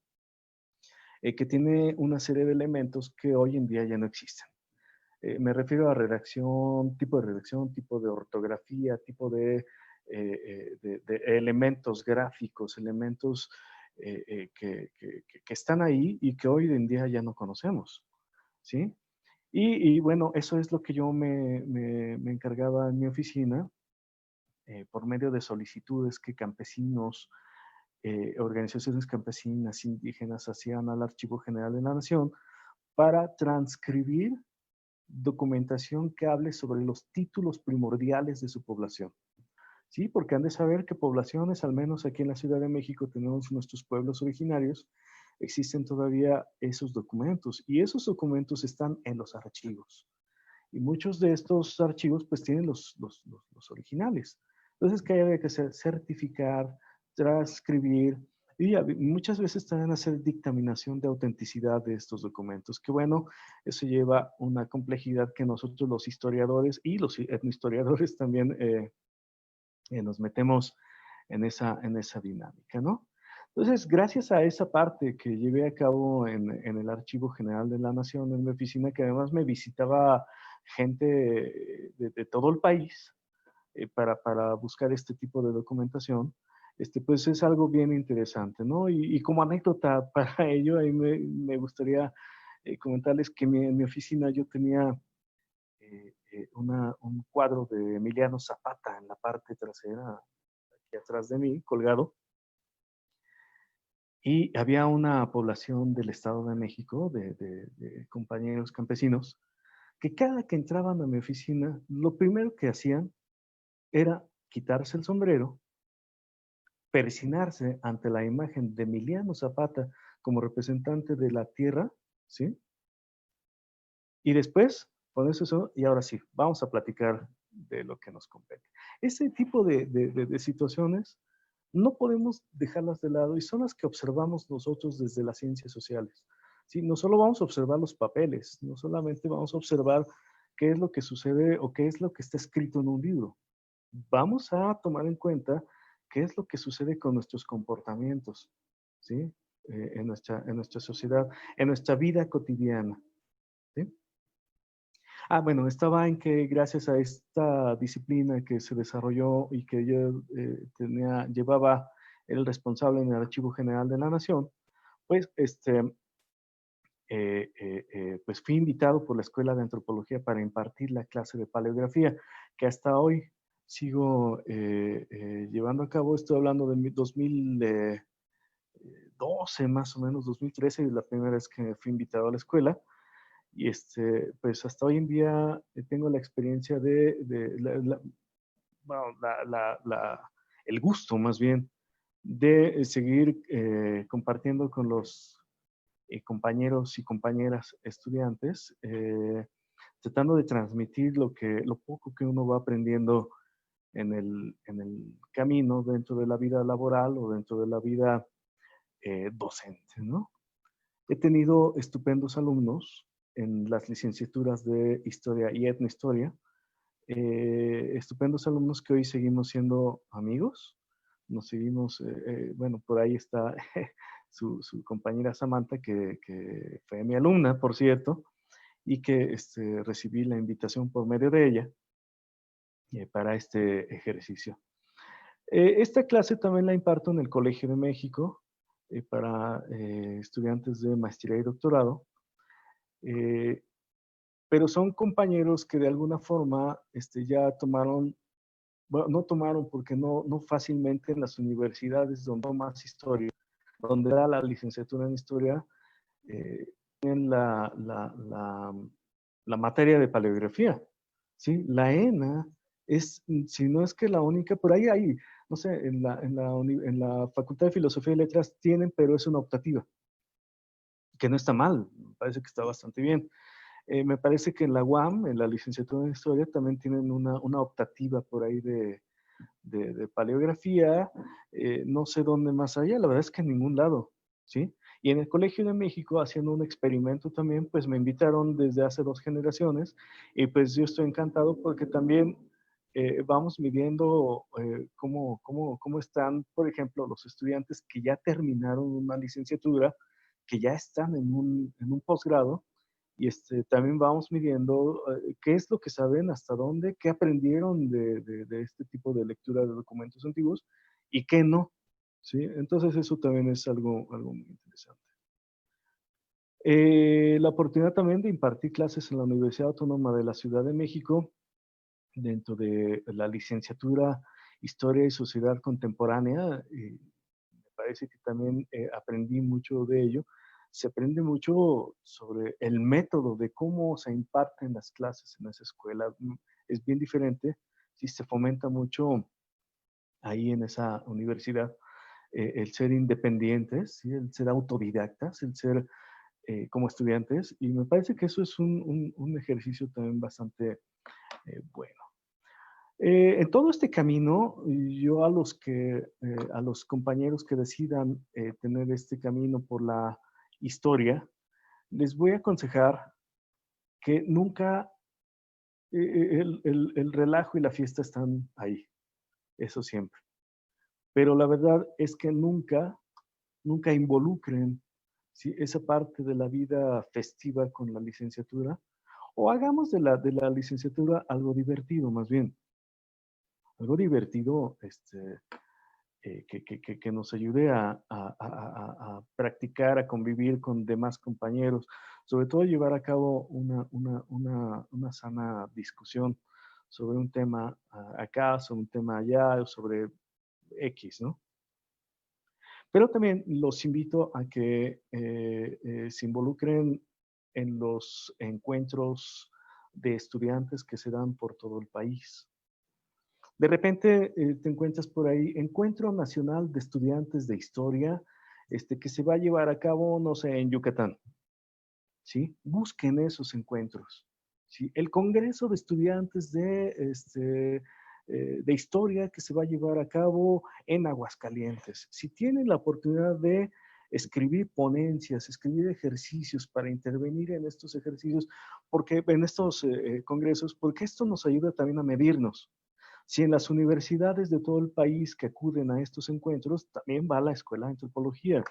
que tiene una serie de elementos que hoy en día ya no existen. Me refiero a redacción, tipo de ortografía, tipo de elementos gráficos, elementos que están ahí y que hoy en día ya no conocemos, ¿sí? Y bueno, eso es lo que yo me encargaba en mi oficina, por medio de solicitudes que campesinos, organizaciones campesinas, indígenas hacían al Archivo General de la Nación para transcribir documentación que hable sobre los títulos primordiales de su población. Sí, porque han de saber que poblaciones, al menos aquí en la Ciudad de México, tenemos nuestros pueblos originarios, existen todavía esos documentos y esos documentos están en los archivos. Y muchos de estos archivos pues tienen los originales. Entonces, ¿qué hay que hacer? Certificar, transcribir y muchas veces también hacer dictaminación de autenticidad de estos documentos. Que bueno, eso lleva una complejidad que nosotros los historiadores y los etnohistoriadores también nos metemos en esa dinámica, ¿no? Entonces, gracias a esa parte que llevé a cabo en el Archivo General de la Nación, en mi oficina, que además me visitaba gente de todo el país para buscar este tipo de documentación, pues es algo bien interesante, ¿no? Y como anécdota para ello, ahí me gustaría comentarles que en mi oficina yo tenía un cuadro de Emiliano Zapata en la parte trasera, aquí atrás de mí, colgado, y había una población del Estado de México, de compañeros campesinos, que cada que entraban a mi oficina, lo primero que hacían era quitarse el sombrero, persinarse ante la imagen de Emiliano Zapata como representante de la tierra, ¿sí? Y después, ponerse eso, y ahora sí, vamos a platicar de lo que nos compete. Ese tipo de situaciones no podemos dejarlas de lado y son las que observamos nosotros desde las ciencias sociales. ¿Sí? No solo vamos a observar los papeles, no solamente vamos a observar qué es lo que sucede o qué es lo que está escrito en un libro. Vamos a tomar en cuenta qué es lo que sucede con nuestros comportamientos, ¿sí? En nuestra sociedad, en nuestra vida cotidiana. ¿Sí? Bueno, estaba en que gracias a esta disciplina que se desarrolló y que yo llevaba el responsable en el Archivo General de la Nación, pues, pues fui invitado por la Escuela de Antropología para impartir la clase de paleografía, que hasta hoy sigo llevando a cabo. Estoy hablando de 2012, más o menos, 2013, es la primera vez que fui invitado a la escuela. Y pues hasta hoy en día tengo la experiencia bueno, el gusto más bien de seguir compartiendo con los compañeros y compañeras estudiantes, tratando de transmitir lo poco que uno va aprendiendo en el camino dentro de la vida laboral o dentro de la vida docente, ¿no? He tenido estupendos alumnos en las licenciaturas de Historia y Etnohistoria, estupendos alumnos que hoy seguimos siendo amigos, nos seguimos, bueno, por ahí está su compañera Samantha, que fue mi alumna, por cierto, y que recibí la invitación por medio de ella para este ejercicio. Esta clase también la imparto en el Colegio de México para estudiantes de maestría y doctorado. Pero son compañeros que de alguna forma ya tomaron, bueno, no tomaron porque no fácilmente en las universidades donde tomas historia, donde da la licenciatura en historia, tienen la materia de paleografía, ¿sí? La ENA es, si no es que la única, por ahí hay, no sé, en la Facultad de Filosofía y Letras tienen, pero es una optativa, que no está mal, me parece que está bastante bien. Me parece que en la UAM, en la licenciatura en Historia, también tienen una optativa por ahí de paleografía. No sé dónde más allá, la verdad es que en ningún lado, ¿sí? Y en el Colegio de México, haciendo un experimento también, pues me invitaron desde hace 2 generaciones y pues yo estoy encantado porque también vamos midiendo cómo están, por ejemplo, los estudiantes que ya terminaron una licenciatura, que ya están en un posgrado, y también vamos midiendo qué es lo que saben, hasta dónde, qué aprendieron de este tipo de lectura de documentos antiguos y qué no. ¿Sí? Entonces eso también es algo muy interesante. La oportunidad también de impartir clases en la Universidad Autónoma de la Ciudad de México, dentro de la licenciatura Historia y Sociedad Contemporánea, me parece que también aprendí mucho de ello. Se aprende mucho sobre el método de cómo se imparten las clases en esa escuela. Es bien diferente, sí se fomenta mucho ahí en esa universidad el ser independientes, ¿sí? El ser autodidactas, el ser como estudiantes, y me parece que eso es un ejercicio también bastante bueno. En todo este camino, yo a los compañeros que decidan tener este camino por la historia, les voy a aconsejar que nunca el relajo y la fiesta están ahí, eso siempre. Pero la verdad es que nunca involucren, ¿sí?, esa parte de la vida festiva con la licenciatura, o hagamos de la licenciatura algo divertido, más bien. Algo divertido, que nos ayude a practicar, a convivir con demás compañeros, sobre todo llevar a cabo una sana discusión sobre un tema acá, sobre un tema allá, sobre X, ¿no? Pero también los invito a que se involucren en los encuentros de estudiantes que se dan por todo el país. De repente te encuentras por ahí, Encuentro Nacional de Estudiantes de Historia, que se va a llevar a cabo, no sé, en Yucatán. ¿Sí? Busquen esos encuentros. ¿Sí? El Congreso de Estudiantes de Historia que se va a llevar a cabo en Aguascalientes. Si tienen la oportunidad de escribir ponencias, escribir ejercicios para intervenir en estos ejercicios, porque en estos congresos, porque esto nos ayuda también a medirnos. Si en las universidades de todo el país que acuden a estos encuentros, también va la Escuela de Antropología.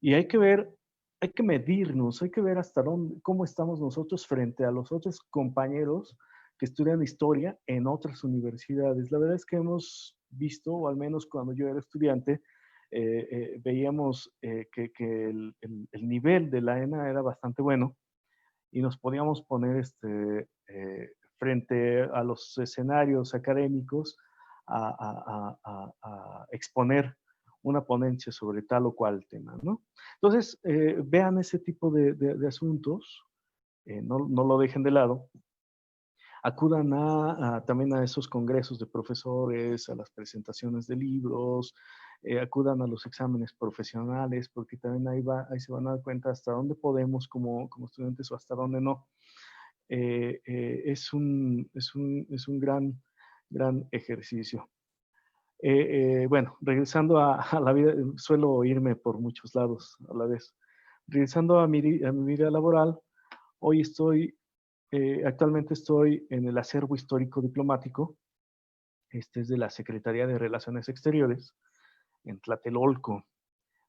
Y hay que ver, hay que medirnos, hay que ver hasta dónde, cómo estamos nosotros frente a los otros compañeros que estudian historia en otras universidades. La verdad es que hemos visto, o al menos cuando yo era estudiante, veíamos que el nivel de la ENA era bastante bueno y nos podíamos poner frente a los escenarios académicos a exponer una ponencia sobre tal o cual tema, ¿no? Entonces, vean ese tipo de asuntos, no lo dejen de lado, acudan también a esos congresos de profesores, a las presentaciones de libros, acudan a los exámenes profesionales, porque también ahí se van a dar cuenta hasta dónde podemos como estudiantes o hasta dónde no. Es un gran ejercicio. Bueno, regresando a la vida, suelo irme por muchos lados a la vez. Regresando a mi vida laboral, hoy actualmente estoy en el acervo histórico diplomático. Este es de la Secretaría de Relaciones Exteriores, en Tlatelolco.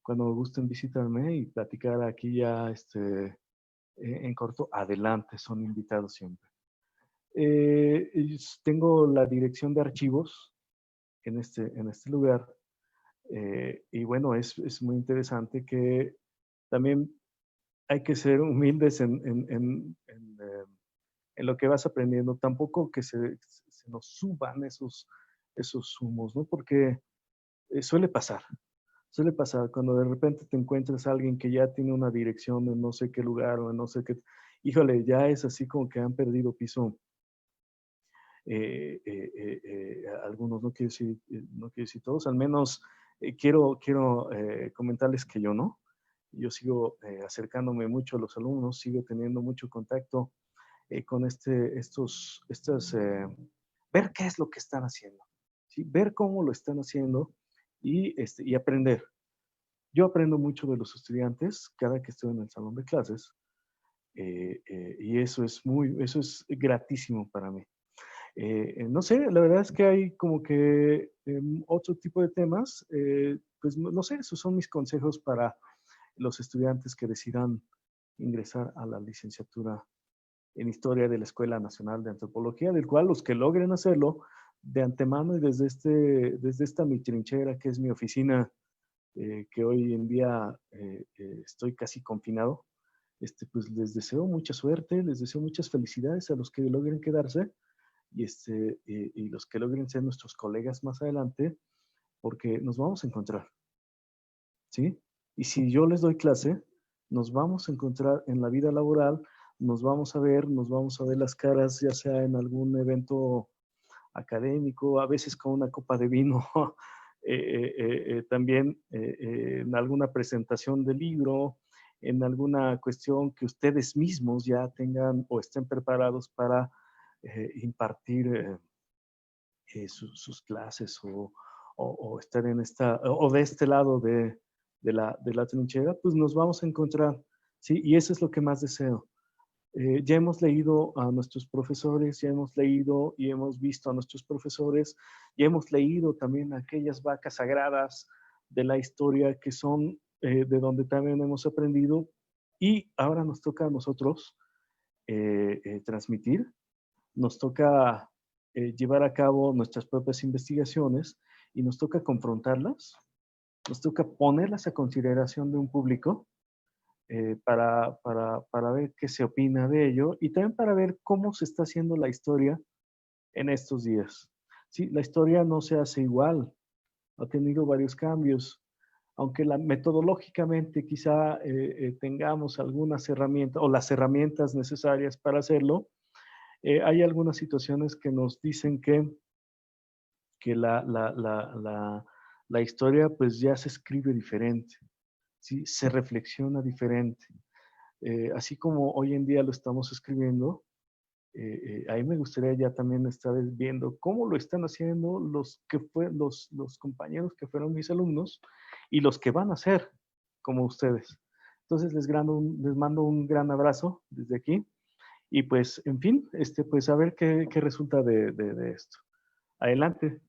Cuando gusten visitarme y platicar aquí ya en corto, adelante, son invitados siempre. Tengo la dirección de archivos en este lugar. Y bueno, es muy interesante que también hay que ser humildes en lo que vas aprendiendo. Tampoco que se nos suban esos humos, ¿no? Porque suele pasar. Suele pasar cuando de repente te encuentras a alguien que ya tiene una dirección en no sé qué lugar o en no sé qué. Híjole, ya es así como que han perdido piso. Algunos, no quiero decir todos, al menos quiero comentarles que yo no. Yo sigo acercándome mucho a los alumnos, sigo teniendo mucho contacto con ver qué es lo que están haciendo, ¿sí? Ver cómo lo están haciendo y aprender. Yo aprendo mucho de los estudiantes cada que estoy en el salón de clases y eso es gratísimo para mí. No sé, la verdad es que hay como que otro tipo de temas, pues no sé, esos son mis consejos para los estudiantes que decidan ingresar a la licenciatura en Historia de la Escuela Nacional de Antropología, del cual los que logren hacerlo de antemano y desde esta mi trinchera, que es mi oficina, que hoy en día estoy casi confinado, pues les deseo mucha suerte, les deseo muchas felicidades a los que logren quedarse y los que logren ser nuestros colegas más adelante, porque nos vamos a encontrar, ¿sí? Y si yo les doy clase, nos vamos a encontrar en la vida laboral, nos vamos a ver las caras, ya sea en algún evento académico, a veces con una copa de vino, también en alguna presentación de libro, en alguna cuestión que ustedes mismos ya tengan o estén preparados para impartir sus clases o estar en o de este lado de la trinchera, pues nos vamos a encontrar, ¿sí? Y eso es lo que más deseo. Ya hemos leído a nuestros profesores, ya hemos leído y hemos visto a nuestros profesores, ya hemos leído también aquellas vacas sagradas de la historia que son de donde también hemos aprendido y ahora nos toca a nosotros transmitir, nos toca llevar a cabo nuestras propias investigaciones y nos toca confrontarlas, nos toca ponerlas a consideración de un público para ver qué se opina de ello y también para ver cómo se está haciendo la historia en estos días. Sí, la historia no se hace igual, ha tenido varios cambios, aunque metodológicamente quizá tengamos algunas herramientas o las herramientas necesarias para hacerlo, hay algunas situaciones que nos dicen que la historia pues ya se escribe diferente, ¿sí? Se reflexiona diferente. Así como hoy en día lo estamos escribiendo, ahí me gustaría ya también estar viendo cómo lo están haciendo los compañeros que fueron mis alumnos y los que van a ser como ustedes. Entonces les mando un gran abrazo desde aquí y pues, en fin, pues a ver qué resulta de esto. Adelante.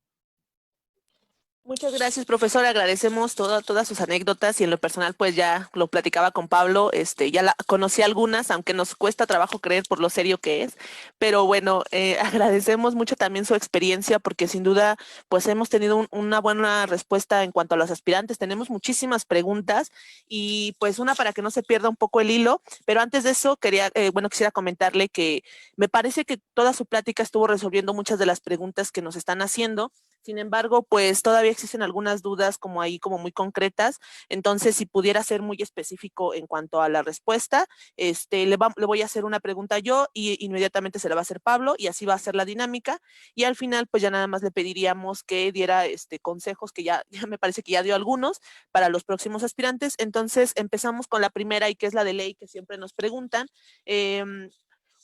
Muchas gracias, profesor. Agradecemos todas sus anécdotas y en lo personal, pues ya lo platicaba con Pablo, ya conocí algunas, aunque nos cuesta trabajo creer por lo serio que es, pero bueno, agradecemos mucho también su experiencia porque sin duda, pues hemos tenido una buena respuesta en cuanto a los aspirantes. Tenemos muchísimas preguntas y pues una para que no se pierda un poco el hilo, pero antes de eso quisiera comentarle que me parece que toda su plática estuvo resolviendo muchas de las preguntas que nos están haciendo. Sin embargo, pues todavía existen algunas dudas como ahí como muy concretas. Entonces, si pudiera ser muy específico en cuanto a la respuesta, le voy a hacer una pregunta yo y inmediatamente se la va a hacer Pablo y así va a ser la dinámica. Y al final, pues ya nada más le pediríamos que diera consejos que ya me parece que ya dio algunos para los próximos aspirantes. Entonces, empezamos con la primera y que es la de ley que siempre nos preguntan.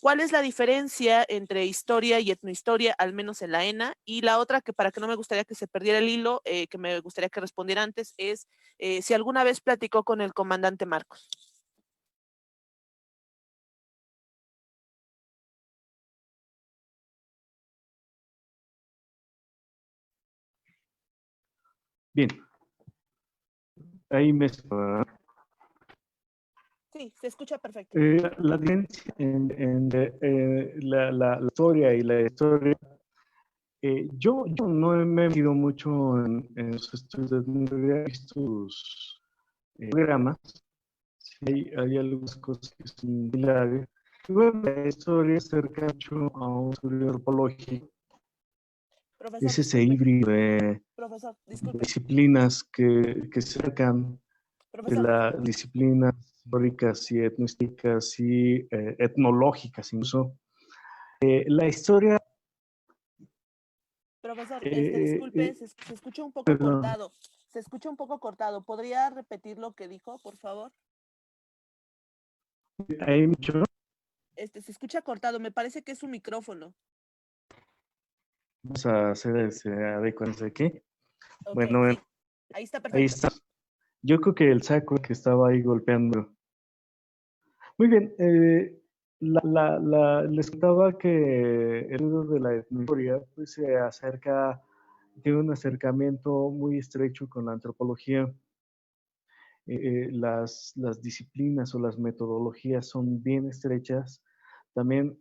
¿Cuál es la diferencia entre historia y etnohistoria, al menos en la ENA? Y la otra, que para que no me gustaría que se perdiera el hilo, que me gustaría que respondiera antes, es si alguna vez platicó con el comandante Marcos. Bien, ahí me... Sí, se escucha perfecto. La diferencia en la historia y la historia, yo no me he metido mucho en los estudios, no he visto sus programas, sí, hay algunas cosas que son similares. Y bueno, la historia se acerca mucho a un estudio antropológico, Profesor, es ese disculpe. híbrido Profesor, de disculpe. disciplinas que se acercan de Profesor, las disciplinas históricas y etnohistóricas y etnológicas incluso. La historia... profesor, Eh, disculpe, eh, se escucha un poco perdón, cortado. Se escucha un poco cortado. ¿Podría repetir lo que dijo, por favor? hay mucho. Se escucha cortado. Me parece que es su micrófono. Vamos a hacer ese adecuarse aquí. Ok, Bueno, sí. Ahí está ahí perfecto. está. Yo creo que el saco que estaba ahí golpeando. Muy bien. Les contaba que el libro de la etnohistoria pues, tiene un acercamiento muy estrecho con la antropología. Las disciplinas o las metodologías son bien estrechas, también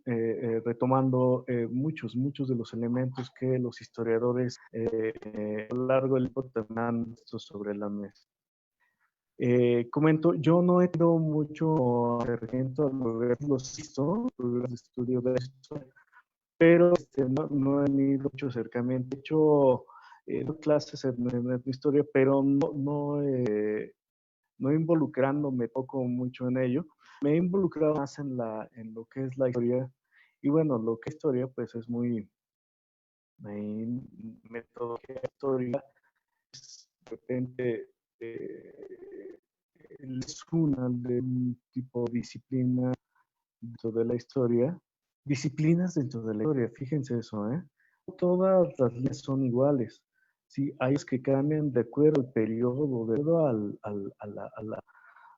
retomando muchos de los elementos que los historiadores a lo largo del tiempo han puesto sobre la mesa. Comento, yo no he tenido mucho acercamiento a los programas de estudio de esto, pero no he tenido mucho acercamiento. He hecho clases en historia, pero no involucrándome poco mucho en ello. Me he involucrado más en lo que es la historia. Y bueno, lo que es historia, pues es muy metodología histórica. De repente es una de un tipo de disciplina dentro de la historia. Disciplinas dentro de la historia, fíjense eso, ¿eh? Todas las líneas son iguales. Sí, hay que cambian de acuerdo al periodo, de acuerdo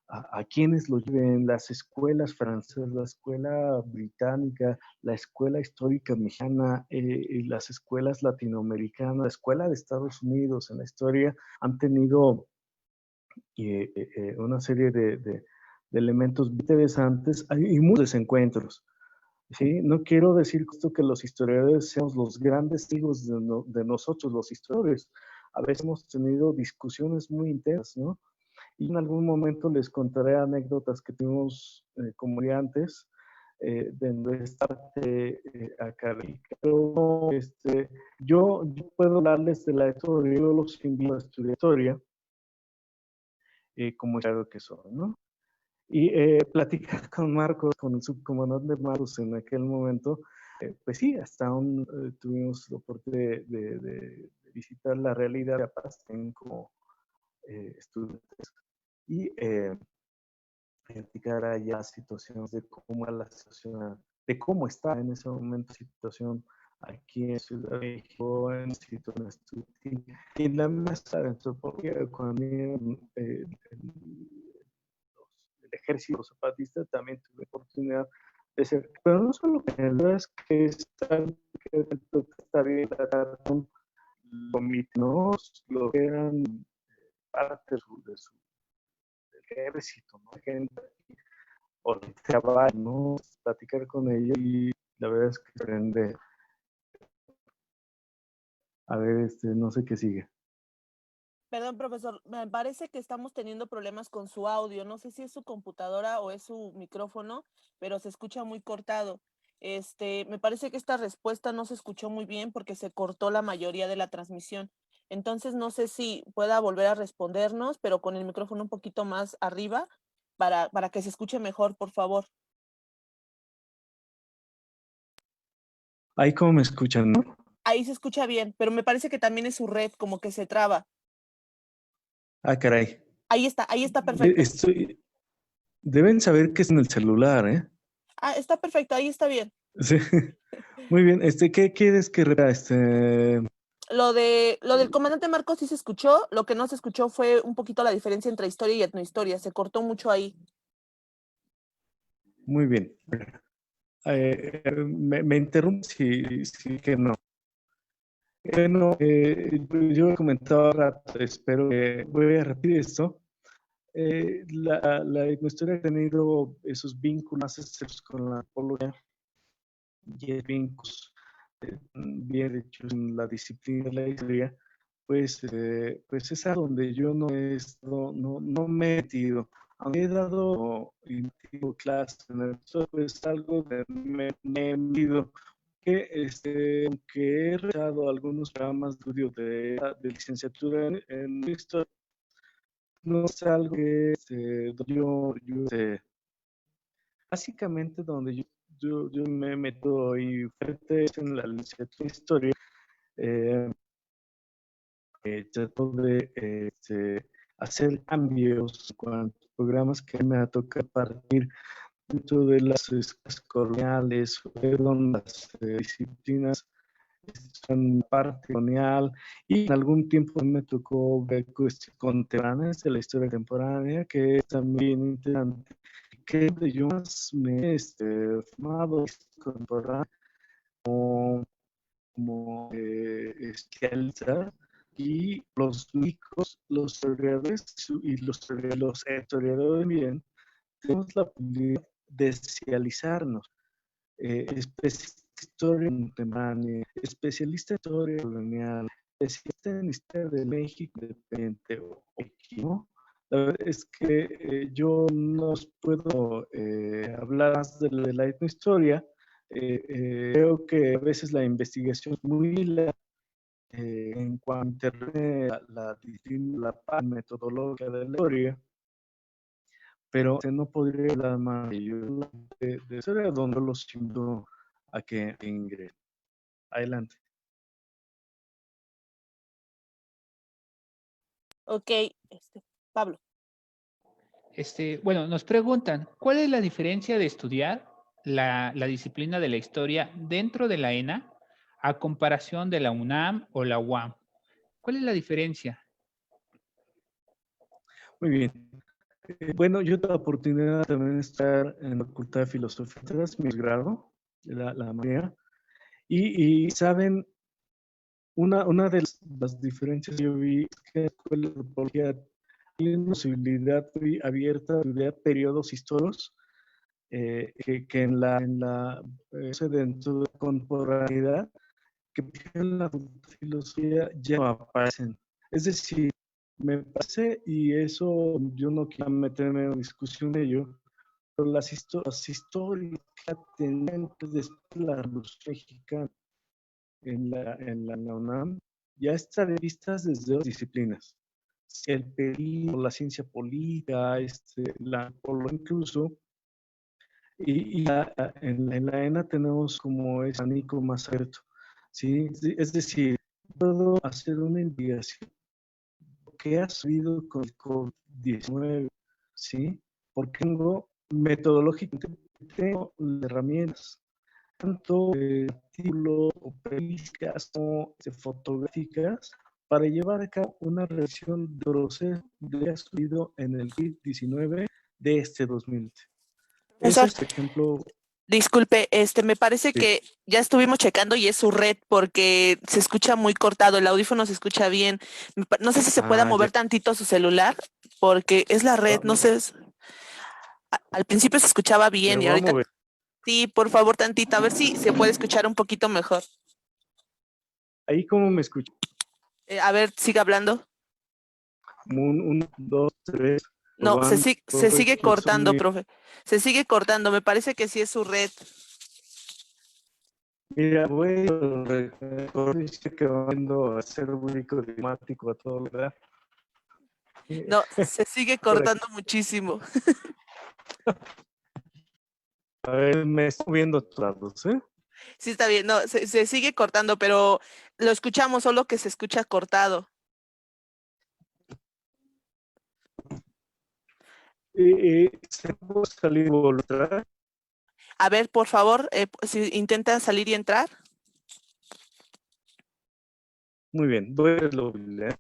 a quienes lo lleven, las escuelas francesas, la escuela británica, la escuela histórica mexicana, y las escuelas latinoamericanas, la escuela de Estados Unidos en la historia han tenido una serie de elementos interesantes y muchos desencuentros. ¿Sí? No quiero decir esto que los historiadores seamos los grandes testigos de nosotros, los historiadores. A veces hemos tenido discusiones muy intensas, ¿no? Y en algún momento les contaré anécdotas que tuvimos como estudiantes de esta parte académica. Pero yo puedo hablarles de la historia, yo los invito a estudiar historia, como claro que son, ¿no? Y platicar con Marcos, con el subcomandante Marcos en aquel momento, pues sí, tuvimos la oportunidad de visitar la realidad de Chiapas como estudiantes y platicar allá situaciones de cómo era la situación, de cómo está en ese momento la situación aquí en Ciudad de México, en Estudiantil, y la mesa de antropología, cuando el ejército zapatista también tuve oportunidad de ser, pero no solo que es que está bien con los lo que eran parte de su ejército, ¿no? Gente o de trabajo, ¿no? Platicar con ellos y la verdad es que aprende. A ver, no sé qué sigue. Perdón, profesor, me parece que estamos teniendo problemas con su audio. No sé si es su computadora o es su micrófono, pero se escucha muy cortado. Me parece que esta respuesta no se escuchó muy bien porque se cortó la mayoría de la transmisión. Entonces, no sé si pueda volver a respondernos, pero con el micrófono un poquito más arriba para que se escuche mejor, por favor. Ahí como me escuchan, ¿no? Ahí se escucha bien, pero me parece que también es su red, como que se traba. Ah, caray. Ahí está perfecto. Deben saber que es en el celular, ¿eh? Ah, está perfecto, ahí está bien. Sí. Muy bien. ¿Qué quieres que repita? Lo del comandante Marcos sí se escuchó, lo que no se escuchó fue un poquito la diferencia entre historia y etnohistoria, se cortó mucho ahí. Muy bien. Me interrumpo si que no. Bueno, yo comentaba rato, espero que voy a repetir esto. La etnohistoria ha tenido esos vínculos estrechos con la antropología y vínculos bien hechos en la disciplina de la historia, pues es a donde yo no he estado, no me he metido. Aunque he dado clases en esto, pues algo de me he metido que aunque he realizado algunos programas de estudio de licenciatura en historia, no es algo que básicamente donde yo me meto y fuerte es en la licenciatura en historia. eh, Trato de hacer cambios en cuanto a programas que me ha tocado partir dentro de las escuelas coloniales, fueron las disciplinas son parte colonial y en algún tiempo me tocó ver cuestiones contemporáneas de la historia contemporánea que es también interesante que es donde yo más me he formado contemporáneo como especialista, y los médicos, los historiadores y los historiadores bien, tenemos la posibilidad de especializarnos. Especialista en historia contemporánea, especialista en historia colonial, especialista en historia de México independiente o equipo. La verdad es que yo no os puedo hablar más de la etnohistoria. Creo que a veces la investigación es muy larga en cuanto a la parte metodológica de la historia, pero no podría hablar más de historia, donde los invito a que ingresen. Adelante. Ok, Pablo. Bueno, nos preguntan, ¿cuál es la diferencia de estudiar la disciplina de la historia dentro de la ENA a comparación de la UNAM o la UAM? ¿Cuál es la diferencia? Muy bien. Bueno, yo tuve la oportunidad también de estar en la Facultad de Filosofía tras mi grado, la maestría, y saben, una de las diferencias que yo vi es que en la escuela de antropología hay una posibilidad muy abierta de estudiar periodos históricos que dentro de la contemporaneidad, que en la filosofía ya no aparecen. Es decir, me parece, y eso yo no quiero meterme en discusión de ello, pero las historias tendentes después de la Revolución Mexicana en la UNAM ya están vistas desde otras disciplinas. El periodismo, la ciencia política, la antropología incluso, y en la ENA tenemos como ese abanico más abierto. ¿Sí? Es decir, puedo hacer una investigación que ha subido con el COVID-19, ¿sí? Porque metodológicamente tengo herramientas, tanto artículos o periodísticas como fotográficas, para llevar a cabo una revisión de proceso que ha subido en el COVID-19 de 2020. Ese Profesor, es el ejemplo. disculpe, me parece Sí. que ya estuvimos checando y es su red porque se escucha muy cortado, el audífono se escucha bien. No sé si se pueda mover Ya. tantito su celular porque es la red, no sé. Al principio se escuchaba Me bien y voy a ahorita mover. sí, por favor, tantito, a ver si se puede escuchar un poquito mejor. Ahí cómo me escucho. A ver, siga hablando. Uno, dos, tres. No, se Probando, sigue el cortando, sonido. profe. Se sigue cortando, me parece que sí es su red. Mira, voy a recordar que vengo a ser único diplomático a todo, ¿verdad? No, se sigue cortando muchísimo. A ver, me estoy viendo todos, ¿eh? Sí, está bien, no, se sigue cortando, pero lo escuchamos, solo que se escucha cortado. ¿Se puede salir y volver? A ver, por favor, si intenta salir y entrar. Muy bien, voy a verlo, ¿eh?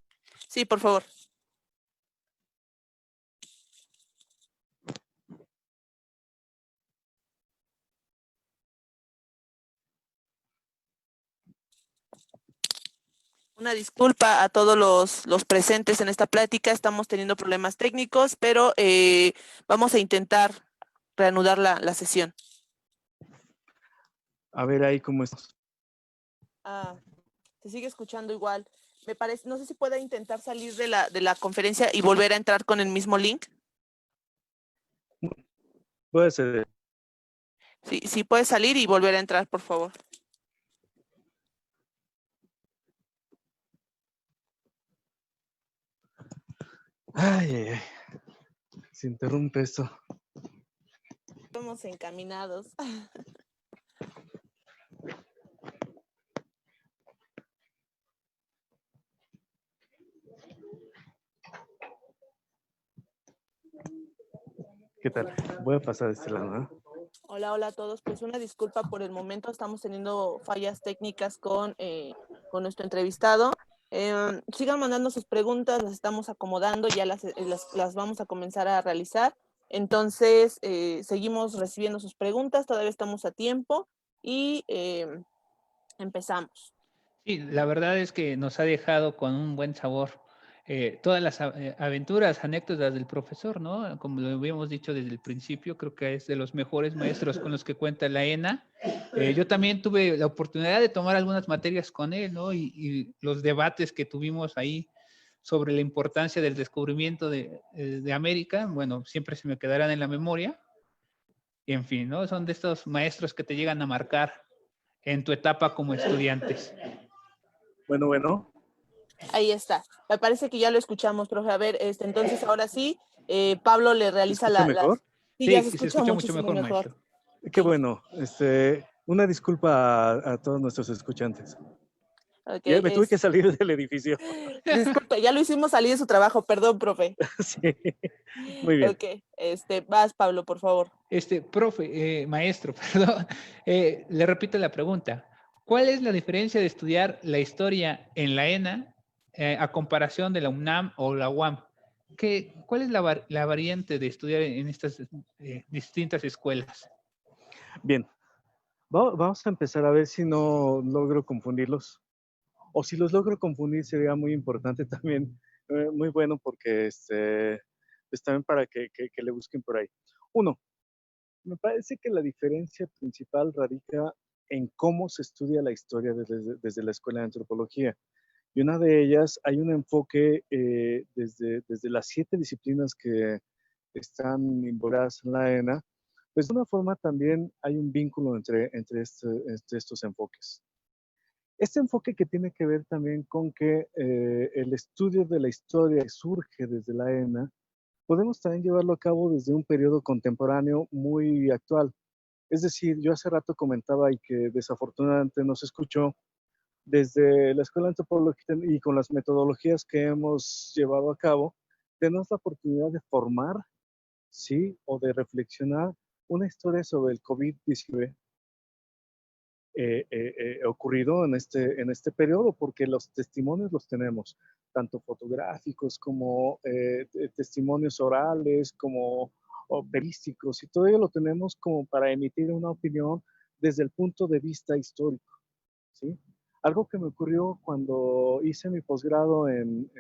Sí, por favor. Una disculpa a todos los presentes en esta plática. Estamos teniendo problemas técnicos, pero vamos a intentar reanudar la sesión. A ver ahí cómo es. Se sigue escuchando igual. Me parece, no sé si pueda intentar salir de la conferencia y volver a entrar con el mismo link. Puede ser. Sí, sí puede salir y volver a entrar, por favor. Ay. Se interrumpe esto. Estamos encaminados. ¿Qué tal? Voy a pasar de este lado, ¿no? Hola, hola a todos. Pues una disculpa por el momento. Estamos teniendo fallas técnicas con nuestro entrevistado. Sigan mandando sus preguntas, las estamos acomodando, ya las vamos a comenzar a realizar. Entonces, seguimos recibiendo sus preguntas, todavía estamos a tiempo y empezamos. Sí, la verdad es que nos ha dejado con un buen sabor todas las aventuras, anécdotas del profesor, ¿no? Como lo habíamos dicho desde el principio, creo que es de los mejores maestros con los que cuenta la ENA. Yo también tuve la oportunidad de tomar algunas materias con él, ¿no? Y los debates que tuvimos ahí sobre la importancia del descubrimiento de América, bueno, siempre se me quedarán en la memoria. Y en fin, ¿no? Son de estos maestros que te llegan a marcar en tu etapa como estudiantes. Bueno. Ahí está. Me parece que ya lo escuchamos, profe. A ver, entonces ahora sí, Pablo le ¿Se realiza escucha mejor? Sí, ya Sí, se se escucha escucha mucho muchísimo mejor, mejor. maestro. Qué bueno. Una disculpa a todos nuestros escuchantes. Okay, Me tuve que salir del edificio. Disculpe, ya lo hicimos salir de su trabajo, perdón, profe. Sí, muy bien. Ok, vas, Pablo, por favor. Profe, maestro, perdón, le repito la pregunta. ¿Cuál es la diferencia de estudiar la historia en la ENA a comparación de la UNAM o la UAM? ¿Cuál es la variante de estudiar en estas distintas escuelas? Bien, vamos a empezar a ver si no logro confundirlos. O si los logro confundir sería muy importante también, muy bueno porque pues también para que le busquen por ahí. Uno, me parece que la diferencia principal radica en cómo se estudia la historia desde la Escuela de Antropología. Y una de ellas, hay un enfoque desde las 7 disciplinas que están involucradas en la ENA, pues de una forma también hay un vínculo entre estos enfoques. Este enfoque que tiene que ver también con que el estudio de la historia surge desde la ENA, podemos también llevarlo a cabo desde un periodo contemporáneo muy actual. Es decir, yo hace rato comentaba y que desafortunadamente no se escuchó, desde la Escuela de Antropología y con las metodologías que hemos llevado a cabo, tenemos la oportunidad de formar, ¿sí? O de reflexionar una historia sobre el COVID-19 ocurrido en este periodo, porque los testimonios los tenemos, tanto fotográficos como testimonios orales, como operísticos, y todo ello lo tenemos como para emitir una opinión desde el punto de vista histórico, ¿sí? Algo que me ocurrió cuando hice mi posgrado en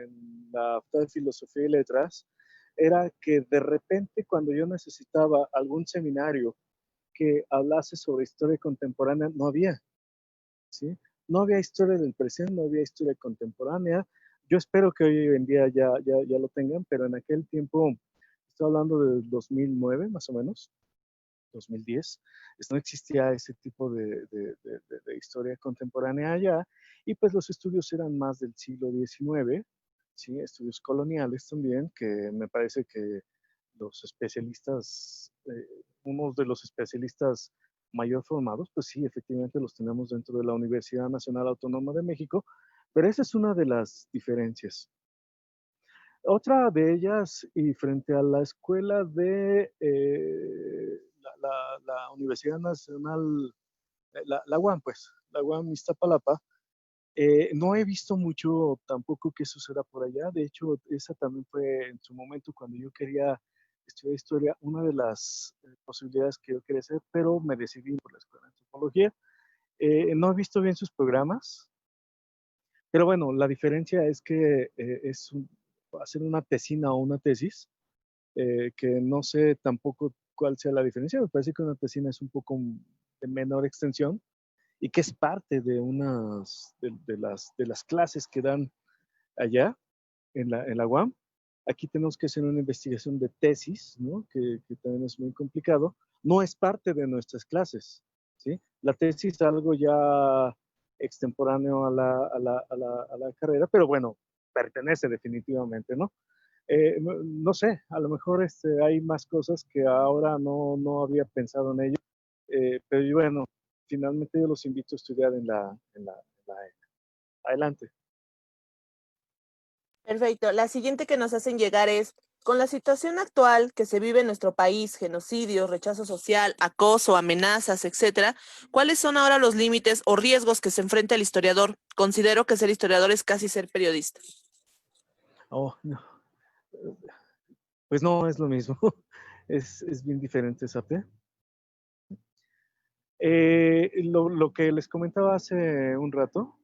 la Facultad de Filosofía y Letras, era que de repente cuando yo necesitaba algún seminario que hablase sobre historia contemporánea, no había, ¿sí? No había historia del presente, no había historia contemporánea. Yo espero que hoy en día ya lo tengan, pero en aquel tiempo, estoy hablando de 2009 más o menos, 2010, no existía ese tipo de historia contemporánea allá, y pues los estudios eran más del siglo XIX, ¿sí? Estudios coloniales también, que me parece que los especialistas, unos de los especialistas mayor formados, pues sí, efectivamente los tenemos dentro de la Universidad Nacional Autónoma de México, pero esa es una de las diferencias. Otra de ellas, y frente a la escuela de la Universidad Nacional, la UAM, pues, la UAM Iztapalapa, no he visto mucho tampoco que suceda por allá. De hecho, esa también fue en su momento cuando yo quería estudiar historia, una de las posibilidades que yo quería hacer, pero me decidí por la Escuela de Antropología. No he visto bien sus programas, pero bueno, la diferencia es que hacer una tesina o una tesis, que no sé tampoco cuál sea la diferencia. Me parece que una tesina es un poco de menor extensión y que es parte de unas de las clases que dan allá en la UAM. Aquí tenemos que hacer una investigación de tesis, ¿no? Que también es muy complicado. No es parte de nuestras clases, ¿sí? La tesis es algo ya extemporáneo a la carrera, pero bueno, pertenece definitivamente, ¿no? No sé, a lo mejor hay más cosas que ahora no había pensado en ello, pero bueno, finalmente yo los invito a estudiar en la adelante. Perfecto. La siguiente que nos hacen llegar es, con la situación actual que se vive en nuestro país, genocidio, rechazo social, acoso, amenazas, etcétera, ¿cuáles son ahora los límites o riesgos que se enfrenta el historiador? Considero que ser historiador es casi ser periodista. Oh, no. Pues no es lo mismo. es bien diferente esa P. Lo que les comentaba hace un rato,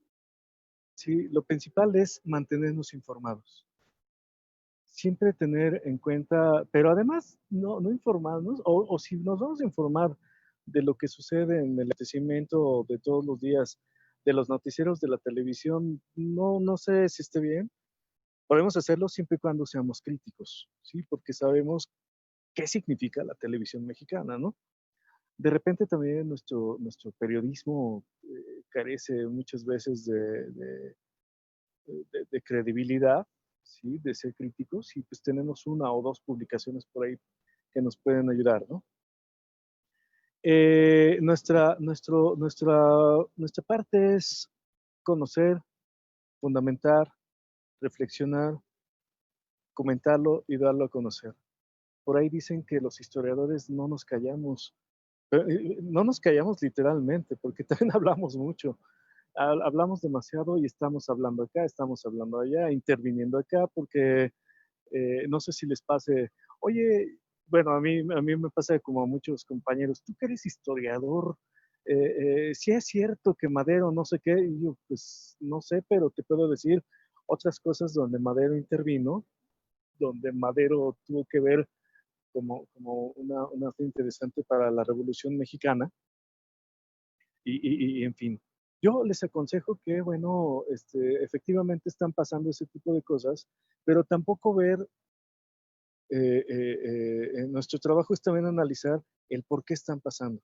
sí, lo principal es mantenernos informados. Siempre tener en cuenta, pero además no informarnos, o si nos vamos a informar de lo que sucede en el acontecimiento de todos los días, de los noticieros de la televisión, no sé si esté bien. Podemos hacerlo siempre y cuando seamos críticos, ¿sí? Porque sabemos qué significa la televisión mexicana, ¿no? De repente también nuestro periodismo carece muchas veces de credibilidad, ¿sí? De ser críticos, y pues tenemos una o dos publicaciones por ahí que nos pueden ayudar, ¿no? Nuestra parte es conocer, fundamentar, reflexionar, comentarlo y darlo a conocer. Por ahí dicen que los historiadores no nos callamos, no nos callamos literalmente, porque también hablamos mucho. Hablamos demasiado y estamos hablando acá, estamos hablando allá, interviniendo acá, porque no sé si les pase, oye, bueno, a mí me pasa como a muchos compañeros, tú que eres historiador, si es cierto que Madero no sé qué, y yo pues no sé, pero te puedo decir otras cosas donde Madero intervino, donde Madero tuvo que ver como una fe interesante para la Revolución Mexicana, en fin. Yo les aconsejo que, bueno, efectivamente están pasando ese tipo de cosas, pero tampoco ver, nuestro trabajo es también analizar el por qué están pasando,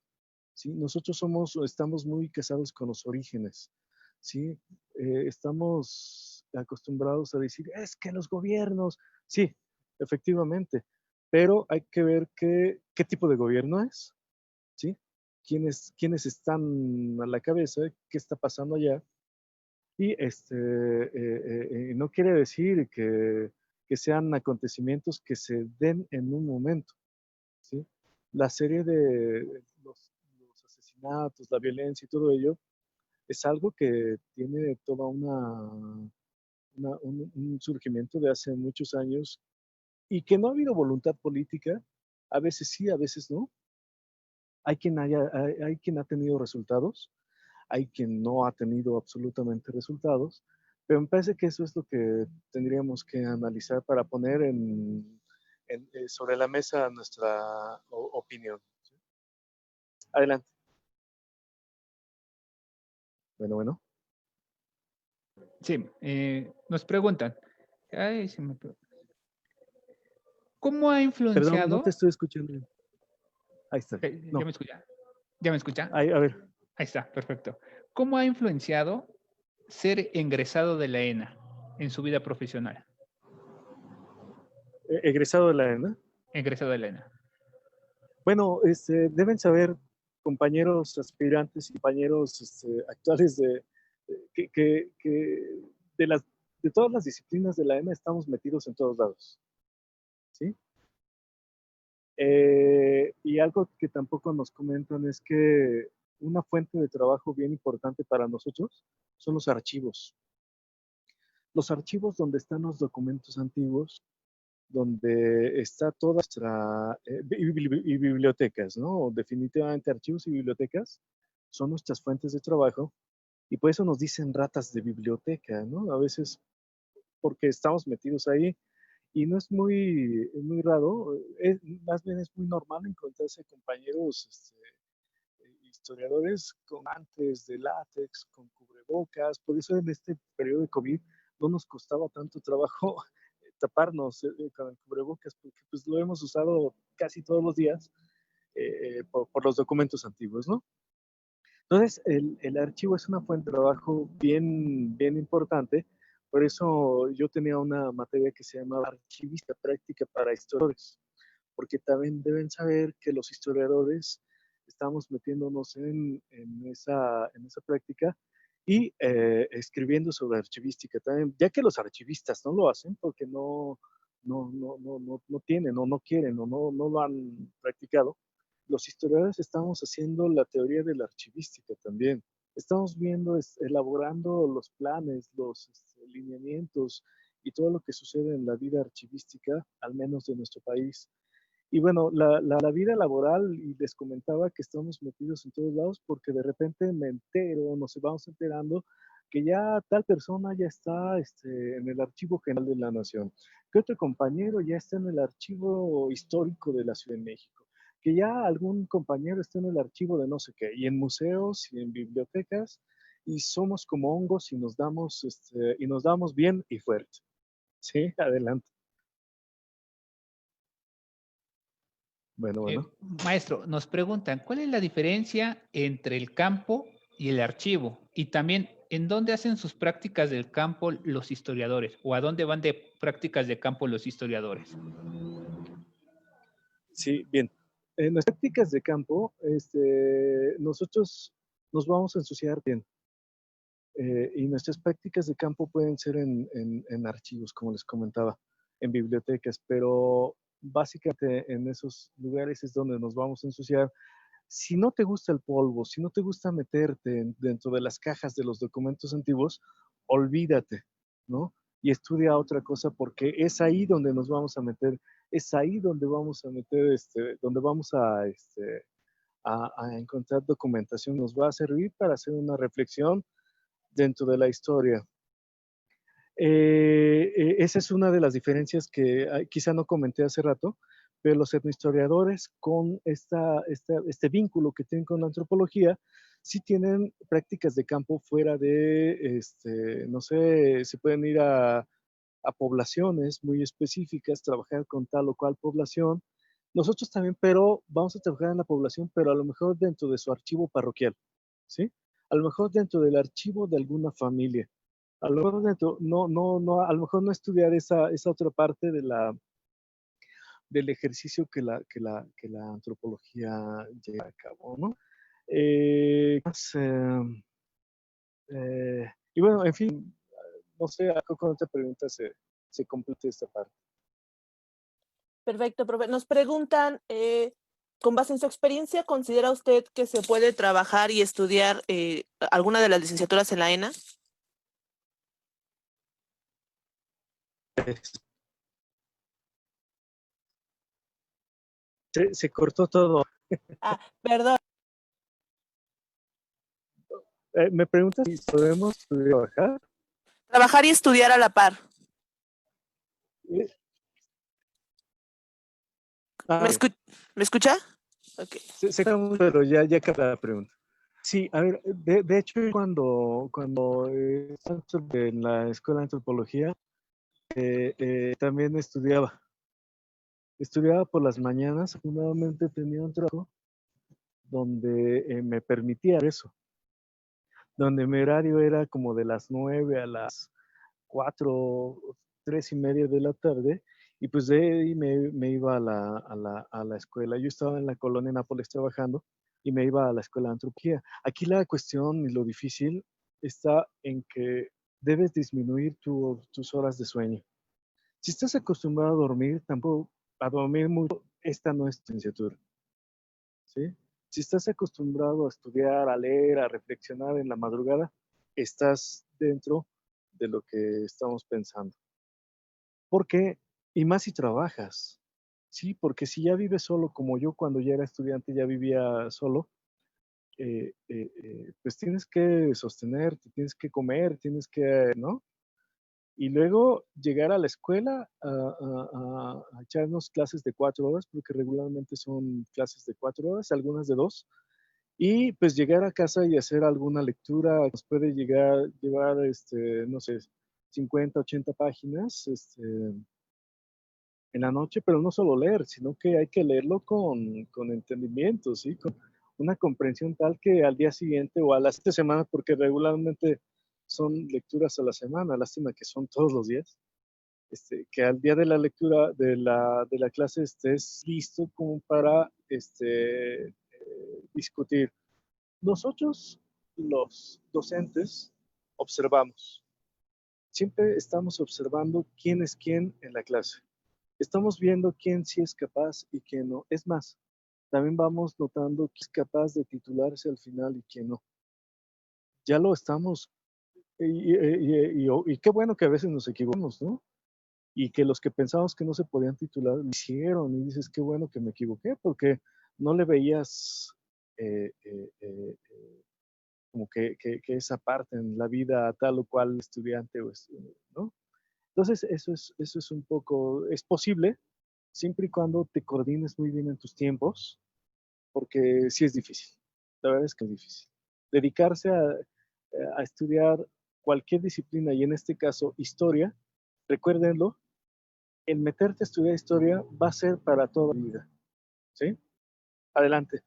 ¿sí? Nosotros estamos muy casados con los orígenes, ¿sí? Estamos acostumbrados a decir, es que los gobiernos, sí, efectivamente, pero hay que ver qué tipo de gobierno es, ¿sí? ¿Quiénes están a la cabeza? ¿Qué está pasando allá? Y no quiere decir que sean acontecimientos que se den en un momento, ¿sí? La serie de los asesinatos, la violencia y todo ello es algo que tiene toda un surgimiento de hace muchos años y que no ha habido voluntad política, a veces sí, a veces no. Hay quien ha tenido resultados, hay quien no ha tenido absolutamente resultados, pero me parece que eso es lo que tendríamos que analizar para poner sobre la mesa nuestra opinión. ¿Sí? Adelante. Bueno. Sí, nos preguntan, ay, ¿cómo ha Perdón, no te influenciado? estoy escuchando. Ahí está. ¿Ya No. me escucha? ¿Ya me escucha? A ver. Ahí está, perfecto. ¿Cómo ha influenciado ser egresado de la ENA en su vida profesional? Egresado de la ENA. Egresado de la ENA. Bueno, deben saber, compañeros aspirantes y compañeros actuales que de, las, de todas las disciplinas de la ENA estamos metidos en todos lados. ¿Sí? Y algo que tampoco nos comentan es que una fuente de trabajo bien importante para nosotros son los archivos. Los archivos donde están los documentos antiguos, donde está toda nuestra, y bibliotecas, ¿no? Definitivamente archivos y bibliotecas son nuestras fuentes de trabajo y por eso nos dicen ratas de biblioteca, ¿no? A veces porque estamos metidos ahí y no es muy raro, más bien es muy normal encontrarse compañeros historiadores con guantes de látex, con cubrebocas, por eso en este periodo de COVID no nos costaba tanto trabajo taparnos con el cubrebocas, porque pues lo hemos usado casi todos los días por los documentos antiguos, ¿no? Entonces, el archivo es una fuente de trabajo bien importante, por eso yo tenía una materia que se llama Archivista Práctica para Historiadores, porque también deben saber que los historiadores estamos metiéndonos en esa práctica y escribiendo sobre archivística también, ya que los archivistas no lo hacen porque no tienen o no quieren o no lo han practicado. Los historiadores estamos haciendo la teoría de la archivística también. Estamos viendo, elaborando los planes, los lineamientos y todo lo que sucede en la vida archivística, al menos de nuestro país. Y bueno, la vida laboral, y les comentaba que estamos metidos en todos lados porque de repente me entero, nos vamos enterando que ya tal persona ya está en el Archivo General de la Nación, que otro compañero ya está en el Archivo Histórico de la Ciudad de México, que ya algún compañero está en el archivo de no sé qué, y en museos y en bibliotecas, y somos como hongos y nos damos bien y fuerte. Sí, adelante. Bueno. Maestro, nos preguntan, ¿cuál es la diferencia entre el campo y el archivo? Y también, ¿en dónde hacen sus prácticas del campo los historiadores? ¿O a dónde van de prácticas de campo los historiadores? Sí, bien. En las prácticas de campo, nosotros nos vamos a ensuciar bien. Y nuestras prácticas de campo pueden ser en archivos, como les comentaba, en bibliotecas, pero básicamente en esos lugares es donde nos vamos a ensuciar. Si no te gusta el polvo, si no te gusta meterte dentro de las cajas de los documentos antiguos, olvídate, ¿no? Y estudia otra cosa porque es ahí donde nos vamos a meter, es ahí donde vamos a meter, donde vamos a encontrar documentación. Nos va a servir para hacer una reflexión dentro de la historia. Esa es una de las diferencias que quizá no comenté hace rato, pero los etnohistoriadores con este vínculo que tienen con la antropología, sí tienen prácticas de campo fuera de, no sé, se pueden ir a poblaciones muy específicas, trabajar con tal o cual población. Nosotros también, pero vamos a trabajar en la población, pero a lo mejor dentro de su archivo parroquial, ¿sí? A lo mejor dentro del archivo de alguna familia. A lo mejor dentro, no, a lo mejor no estudiar esa otra parte del ejercicio que la antropología lleva a cabo, ¿no? Y bueno, en fin, no sé, con otra pregunta se complete esta parte. Perfecto, profe. Nos preguntan, con base en su experiencia, ¿considera usted que se puede trabajar y estudiar alguna de las licenciaturas en la ENA? Se cortó todo. Ah, perdón. Me preguntas si podemos trabajar. Trabajar y estudiar a la par. Eh, ¿Me, ok. ¿Me escucha? Okay. Se queda mucho, pero ya queda la pregunta. Sí, a ver, de hecho, cuando estuve en la escuela de antropología, también estudiaba por las mañanas. Afortunadamente tenía un trabajo donde me permitía eso, donde mi horario era como de las 9 a las 4, 3:30 de la tarde, y pues de ahí me iba a la escuela. Yo estaba en la colonia Nápoles trabajando y me iba a la escuela de antropología. Aquí la cuestión y lo difícil está en que debes disminuir tus horas de sueño. Si estás acostumbrado a dormir mucho, esta no es tu licenciatura, ¿sí? Si estás acostumbrado a estudiar, a leer, a reflexionar en la madrugada, estás dentro de lo que estamos pensando. ¿Por qué? Y más si trabajas, ¿sí? Porque si ya vives solo, como yo cuando ya era estudiante ya vivía solo, pues tienes que sostenerte, tienes que comer, ¿no? Y luego llegar a la escuela a echarnos clases de 4 horas, porque regularmente son clases de 4 horas, algunas de 2, y pues llegar a casa y hacer alguna lectura, nos puede llevar, no sé, 50, 80 páginas, en la noche, pero no solo leer, sino que hay que leerlo con entendimiento, ¿sí? Con una comprensión tal que al día siguiente o a las 7 semanas, porque regularmente son lecturas a la semana, lástima que son todos los días, que al día de la lectura de la clase estés listo como para discutir. Nosotros, los docentes, observamos. Siempre estamos observando quién es quién en la clase. Estamos viendo quién sí es capaz y quién no. Es más, también vamos notando quién es capaz de titularse al final y quién no. Ya lo estamos, y qué bueno que a veces nos equivocamos, ¿no? y que los que pensábamos que no se podían titular lo hicieron, y dices, qué bueno que me equivoqué, porque no le veías como que esa parte en la vida a tal o cual estudiante, ¿no? Entonces, eso es un poco, es posible, siempre y cuando te coordines muy bien en tus tiempos, porque sí es difícil, la verdad es que es difícil. Dedicarse a estudiar cualquier disciplina, y en este caso historia, recuérdenlo, el meterte a estudiar historia va a ser para toda la vida, ¿sí? Adelante.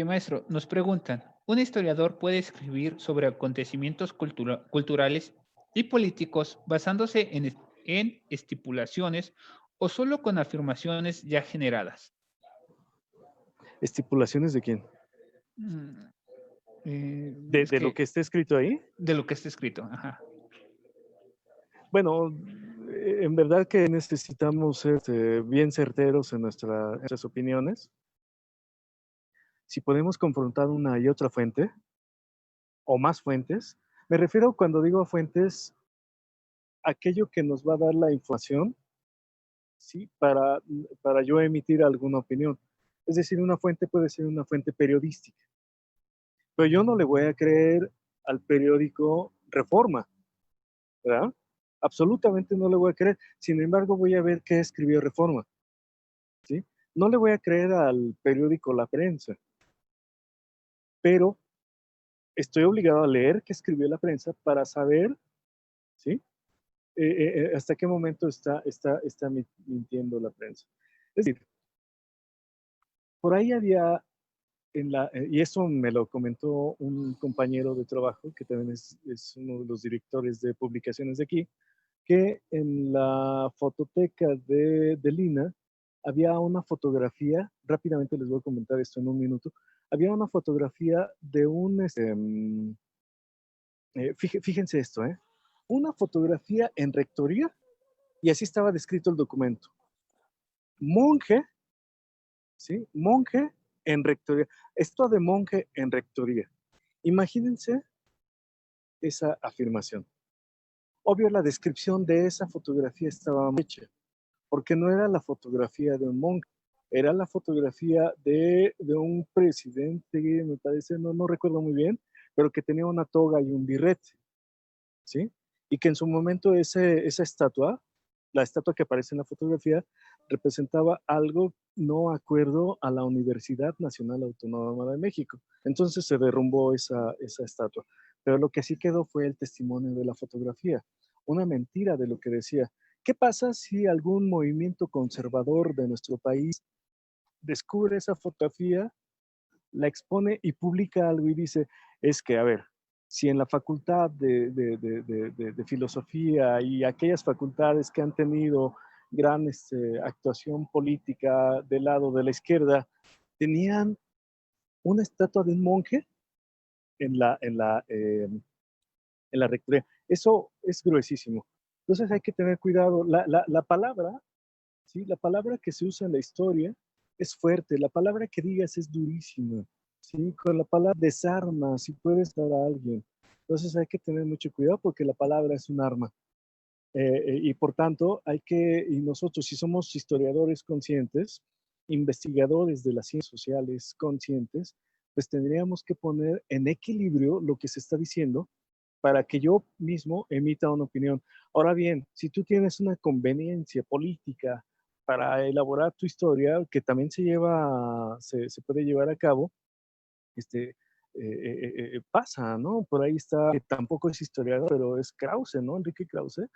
Maestro, nos preguntan, ¿un historiador puede escribir sobre acontecimientos culturales y políticos basándose en estipulaciones o solo con afirmaciones ya generadas? ¿Estipulaciones de quién? Mm, es ¿De lo que que está escrito ahí? de lo que está escrito, ajá. Bueno, en verdad que necesitamos ser bien certeros en nuestras opiniones. Si podemos confrontar una y otra fuente, o más fuentes, me refiero cuando digo fuentes, aquello que nos va a dar la información, ¿sí? Para yo emitir alguna opinión. Es decir, una fuente puede ser una fuente periodística, pero yo no le voy a creer al periódico Reforma, ¿verdad? Absolutamente no le voy a creer. Sin embargo, voy a ver qué escribió Reforma, ¿sí? No le voy a creer al periódico La Prensa, pero estoy obligado a leer qué escribió la prensa para saber, ¿sí? Hasta qué momento está mintiendo la prensa. Es decir, por ahí había y eso me lo comentó un compañero de trabajo, que también es uno de los directores de publicaciones de aquí, que en la fototeca de Lina había una fotografía, rápidamente les voy a comentar esto en un minuto, había una fotografía de fíjense esto, una fotografía en rectoría, y así estaba descrito el documento. Monje, ¿sí? Monje en rectoría. Esto de monje en rectoría. Imagínense esa afirmación. Obvio, la descripción de esa fotografía estaba mal hecha, porque no era la fotografía de un monje, era la fotografía de un presidente, me parece, no recuerdo muy bien, pero que tenía una toga y un birrete, ¿sí? Y que en su momento esa estatua, la estatua que aparece en la fotografía, representaba algo no acuerdo a la Universidad Nacional Autónoma de México. Entonces se derrumbó esa estatua. Pero lo que sí quedó fue el testimonio de la fotografía, una mentira de lo que decía. ¿Qué pasa si algún movimiento conservador de nuestro país descubre esa fotografía, la expone y publica algo y dice, es que, a ver, si en la facultad de filosofía y aquellas facultades que han tenido gran actuación política del lado de la izquierda, tenían una estatua de un monje en la rectoría. Eso es gruesísimo. Entonces hay que tener cuidado. La palabra, ¿sí? La palabra que se usa en la historia es fuerte. La palabra que digas es durísima. ¿Sí? Con la palabra desarma, si puedes dar a alguien. Entonces hay que tener mucho cuidado porque la palabra es un arma. Y por tanto, y nosotros, si somos historiadores conscientes, investigadores de las ciencias sociales conscientes, pues tendríamos que poner en equilibrio lo que se está diciendo para que yo mismo emita una opinión. Ahora bien, si tú tienes una conveniencia política para elaborar tu historia, que también se puede llevar a cabo, pasa, ¿no? Por ahí está, que tampoco es historiador, pero es Krause, ¿no? Enrique Krause,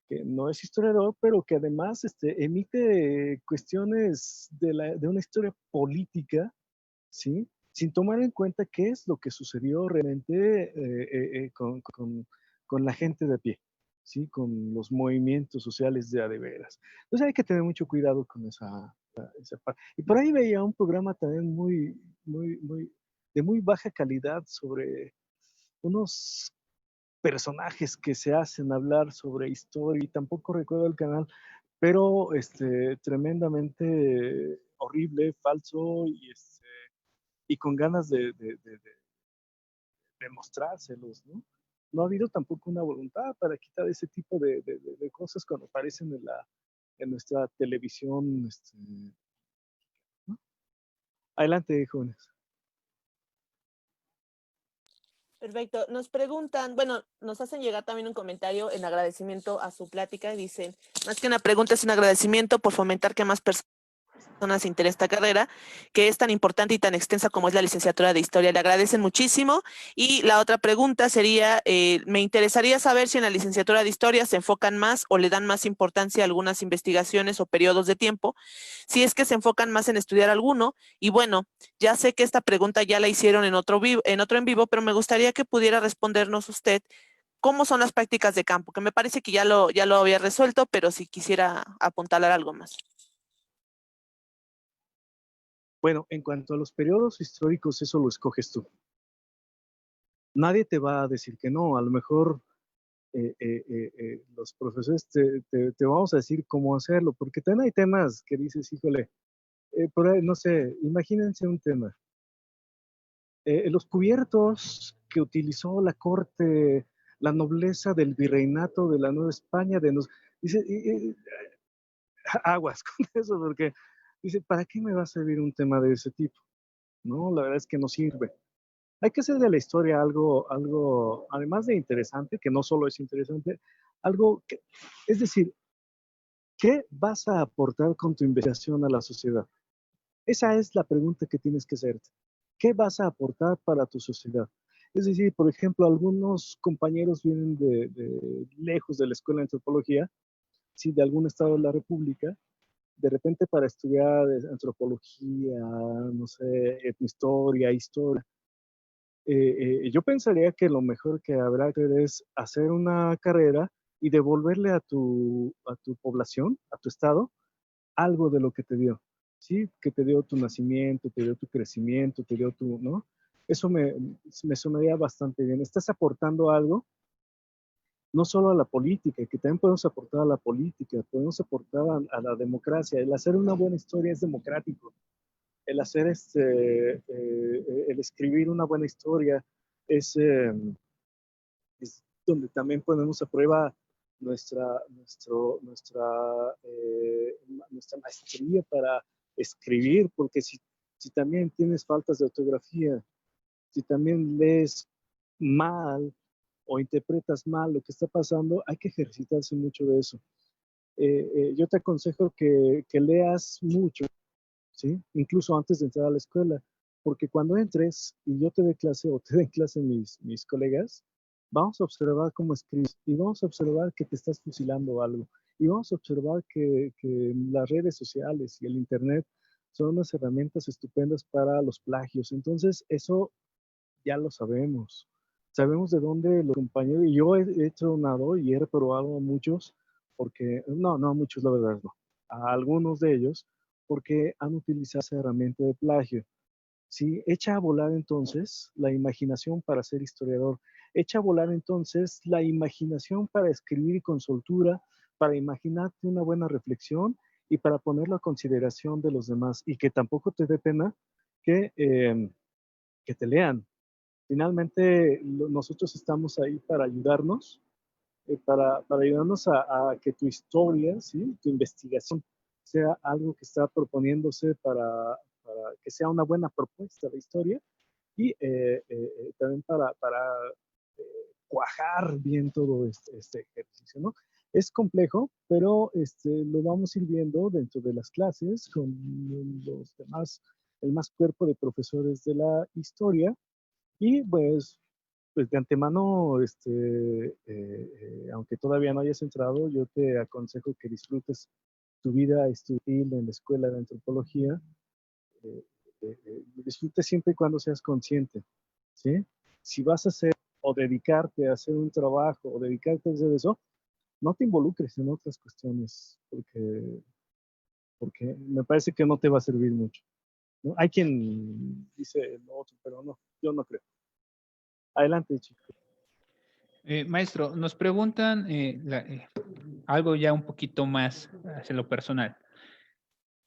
que no es historiador, pero que además emite cuestiones de una historia política, ¿sí? Sin tomar en cuenta qué es lo que sucedió realmente con la gente de a pie, ¿sí? Con los movimientos sociales de a de veras. Entonces hay que tener mucho cuidado con esa parte. Y por ahí veía un programa también de muy baja calidad sobre unos personajes que se hacen hablar sobre historia, y tampoco recuerdo el canal, pero tremendamente horrible, falso, y con ganas de mostrárselos, ¿no? no ha habido tampoco una voluntad para quitar ese tipo de cosas cuando aparecen en nuestra televisión. ¿No? Adelante, jóvenes. Perfecto. Nos preguntan, bueno, nos hacen llegar también un comentario en agradecimiento a su plática y dicen, más que una pregunta, es un agradecimiento por fomentar que más personas se interesen en esta carrera, que es tan importante y tan extensa como es la licenciatura de Historia. Le agradecen muchísimo. Y la otra pregunta sería, me interesaría saber si en la licenciatura de Historia se enfocan más o le dan más importancia a algunas investigaciones o periodos de tiempo, si es que se enfocan más en estudiar alguno. Y bueno, ya sé que esta pregunta ya la hicieron en otro en vivo, pero me gustaría que pudiera respondernos usted cómo son las prácticas de campo, que me parece que ya lo había resuelto, pero si quisiera apuntalar algo más. Bueno, en cuanto a los periodos históricos, eso lo escoges tú. Nadie te va a decir que no. A lo mejor los profesores te vamos a decir cómo hacerlo, porque también hay temas que dices, híjole, por ahí, no sé, imagínense un tema. Los cubiertos que utilizó la corte, la nobleza del virreinato de la Nueva España, dice, aguas con eso, porque dice, ¿para qué me va a servir un tema de ese tipo? No, la verdad es que no sirve. Hay que hacer de la historia algo, además de interesante, que no solo es interesante, algo que, es decir, ¿qué vas a aportar con tu investigación a la sociedad? Esa es la pregunta que tienes que hacerte. ¿Qué vas a aportar para tu sociedad? Es decir, por ejemplo, algunos compañeros vienen de lejos de la escuela de antropología, sí, de algún estado de la República, de repente para estudiar antropología, no sé, etnohistoria, historia. Yo pensaría que lo mejor que habrá que hacer es hacer una carrera y devolverle a tu población, a tu estado, algo de lo que te dio, ¿sí? Que te dio tu nacimiento, te dio tu crecimiento, te dio tu, ¿no? Eso me sonaría bastante bien. Estás aportando algo, no solo a la política, que también podemos aportar a la política, podemos aportar a la democracia. El hacer una buena historia es democrático. El hacer el escribir una buena historia es, es donde también ponemos a prueba nuestra, nuestra, eh, nuestra maestría para escribir, porque si también tienes faltas de ortografía, si también lees mal o interpretas mal lo que está pasando, hay que ejercitarse mucho de eso. Yo te aconsejo que leas mucho, ¿sí? Incluso antes de entrar a la escuela, porque cuando entres y yo te dé clase o te den clase mis colegas, vamos a observar cómo escribes y vamos a observar que te estás fusilando algo y vamos a observar que las redes sociales y el internet son unas herramientas estupendas para los plagios. Entonces, eso ya lo sabemos. Sabemos de dónde los compañeros, y yo he tronado y he reprobado a muchos, porque, no a muchos la verdad no, a algunos de ellos, porque han utilizado esa herramienta de plagio. ¿Sí? Echa a volar entonces la imaginación para ser historiador, echa a volar entonces la imaginación para escribir con soltura, para imaginarte una buena reflexión y para ponerlo a consideración de los demás y que tampoco te dé pena que te lean. Finalmente, nosotros estamos ahí para ayudarnos, para ayudarnos a que tu historia, ¿sí? Tu investigación sea algo que está proponiéndose para que sea una buena propuesta de historia y también para cuajar bien todo este ejercicio, ¿no? Es complejo, pero lo vamos a ir viendo dentro de las clases con los demás, el más cuerpo de profesores de la historia y pues de antemano, aunque todavía no hayas entrado, yo te aconsejo que disfrutes tu vida estudiantil en la escuela de antropología. Eh, disfrutes siempre y cuando seas consciente, ¿sí? Si vas a hacer o dedicarte a hacer un trabajo o dedicarte a hacer eso, no te involucres en otras cuestiones porque me parece que no te va a servir mucho, ¿no? Hay quien dice lo otro, pero no, yo no creo. Adelante, chicos. Maestro, nos preguntan algo ya un poquito más hacia lo personal.